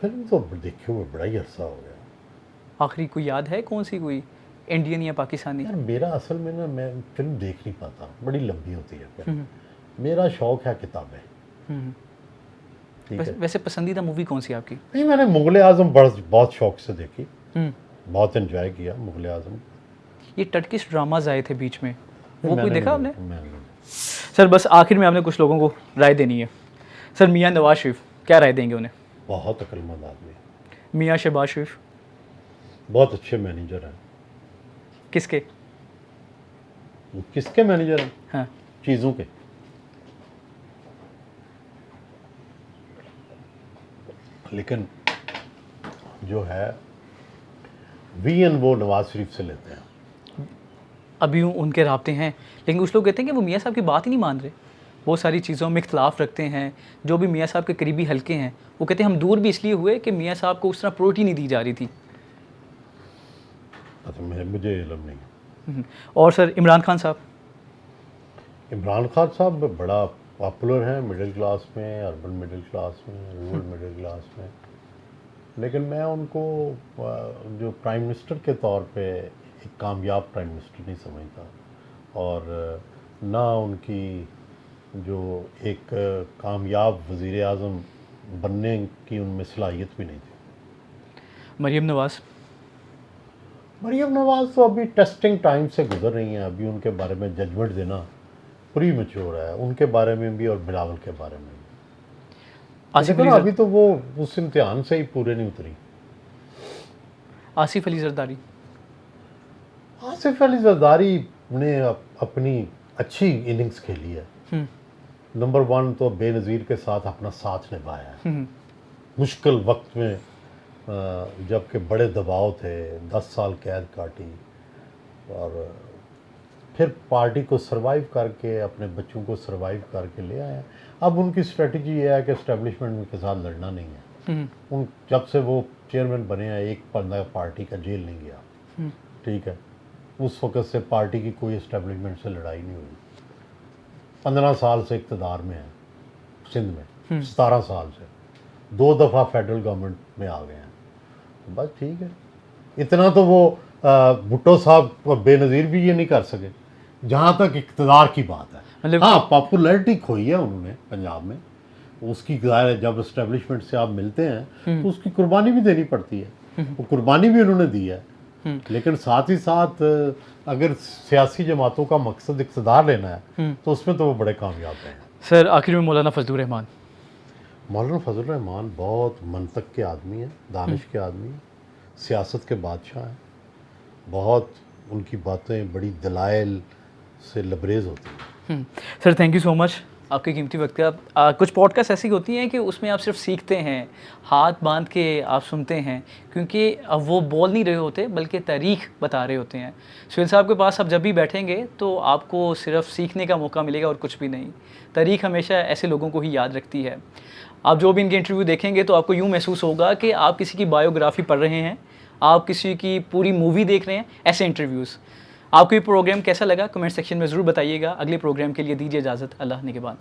फिल्म तो देखे हुए बड़ा ही अरसा हो गया। आखिरी कोई याद है कौन सी, कोई इंडियन या पाकिस्तानी? यार मेरा असल में ना, मैं फिल्म देख नहीं पाता, बड़ी लंबी होती है फिल्म। मेरा शौक़ है किताबें। ठीक है। वैसे पसंदीदा मूवी कौन सी आपकी? नहीं, मैंने मुग़ल आज़म बहुत शौक़ से देखी, बहुत एंजॉय किया मुग़ल आज़म। ये टर्किश ड्रामाज आए थे बीच में, वो कोई मैंने देखा नहीं- आपने? मैंने नहीं। सर बस आखिर में आपने कुछ लोगों को राय देनी है। सर मियाँ नवाज शरीफ, क्या राय देंगे उन्हें? बहुत अक्लमंद आदमी है। मियाँ शहबाज शरीफ? बहुत अच्छे मैनेजर हैं। किसके? किसके मैनेजर हैं? हाँ। चीज़ों के। लेकिन जो है वीएन वो नवाज शरीफ से लेते हैं। अभी उनके राब्ते हैं, लेकिन कुछ लोग कहते हैं कि वो मियाँ साहब की बात ही नहीं मान रहे, बहुत सारी चीज़ों में इख्तलाफ रखते हैं। जो भी मियाँ साहब के करीबी हल्के हैं वो कहते हैं हम दूर भी इसलिए हुए कि मियाँ साहब को उस तरह प्रायोरिटी नहीं दी जा रही थी। अच्छा, मुझे इल्म नहीं। और सर इमरान खान साहब? इमरान खान साहब बड़ा पॉपुलर हैं मिडिल क्लास में, अर्बन मिडिल क्लास में, रूरल मिडिल क्लास में। लेकिन मैं उनको जो प्राइम मिनिस्टर के तौर पे एक कामयाब प्राइम मिनिस्टर नहीं समझता, और ना उनकी जो एक कामयाब वज़ीर आज़म बनने की उनमें सलाहियत भी नहीं थी। मरीम नवाज़? मरीम नवाज़ तो अभी टेस्टिंग टाइम से गुजर रही हैं, अभी उनके बारे में जजमेंट देना प्री मैच्योर है, उनके बारे में भी और बिलावल के बारे में भी। आसिफ अली अभी तो वो उस इम्तिहान से ही पूरे नहीं उतरी। आसिफ अली जरदारी? आसिफ अली जरदारी ने अपनी अच्छी इनिंग्स खेली है। नंबर 1 तो बेनज़ीर के साथ अपना साथ निभाया है मुश्किल वक्त में, जबकि बड़े दबाव थे, 10 साल कैद काटी, और फिर पार्टी को सरवाइव करके, अपने बच्चों को सरवाइव करके ले आए। अब उनकी स्ट्रेटजी ये है कि इस्टेब्लिशमेंट के साथ लड़ना नहीं है। उन जब से वो चेयरमैन बने हैं, एक बंदा पार्टी का जेल नहीं गया। ठीक है, उस वक़्त से पार्टी की कोई इस्टेब्लिशमेंट से लड़ाई नहीं हुई। 15 साल से इक़्तिदार में है सिंध में, 17 साल से 2 दफ़ा फेडरल गवर्नमेंट में आ गए हैं। तो बस ठीक है, इतना तो वो भुट्टो साहब और बेनज़ीर भी ये नहीं कर सके, जहाँ तक इक़्तिदार की बात है। मतलब हाँ, पॉपुलैरिटी खोई है उन्होंने पंजाब में, उसकी ज़ाहिर है जब इस्टेब्लिशमेंट से आप मिलते हैं तो उसकी कुर्बानी भी देनी पड़ती है, वो कुर्बानी भी उन्होंने दी है। लेकिन साथ ही साथ अगर सियासी जमातों का मकसद इक़्तिदार लेना है तो उसमें तो वो बड़े कामयाब हैं। सर आखिर में मौलाना फजलुर रहमान? मौलाना फजलुर रहमान बहुत मंतक के आदमी हैं, दानिश के आदमी हैं, सियासत के बादशाह हैं। बहुत उनकी बातें बड़ी दलाइल से लबरेज होती हैं। Sir thank you so much आपके कीमती वक्त का। कुछ पॉडकास्ट ऐसी होती हैं कि उसमें आप सिर्फ सीखते हैं, हाथ बांध के आप सुनते हैं, क्योंकि अब वो बोल नहीं रहे होते बल्कि तारीख बता रहे होते हैं। सुहेल साहब के पास आप जब भी बैठेंगे तो आपको सिर्फ सीखने का मौका मिलेगा और कुछ भी नहीं। तारीख हमेशा ऐसे लोगों को ही याद रखती है। आप जो भी इनके इंटरव्यू देखेंगे तो आपको यूँ महसूस होगा कि आप किसी की बायोग्राफ़ी पढ़ रहे हैं, आप किसी की पूरी मूवी देख रहे हैं। ऐसे इंटरव्यूज़ आपको ये प्रोग्राम कैसा लगा कमेंट सेक्शन में ज़रूर बताइएगा। अगले प्रोग्राम के लिए दीजिए इजाज़त, अल्लाह ने के बाद।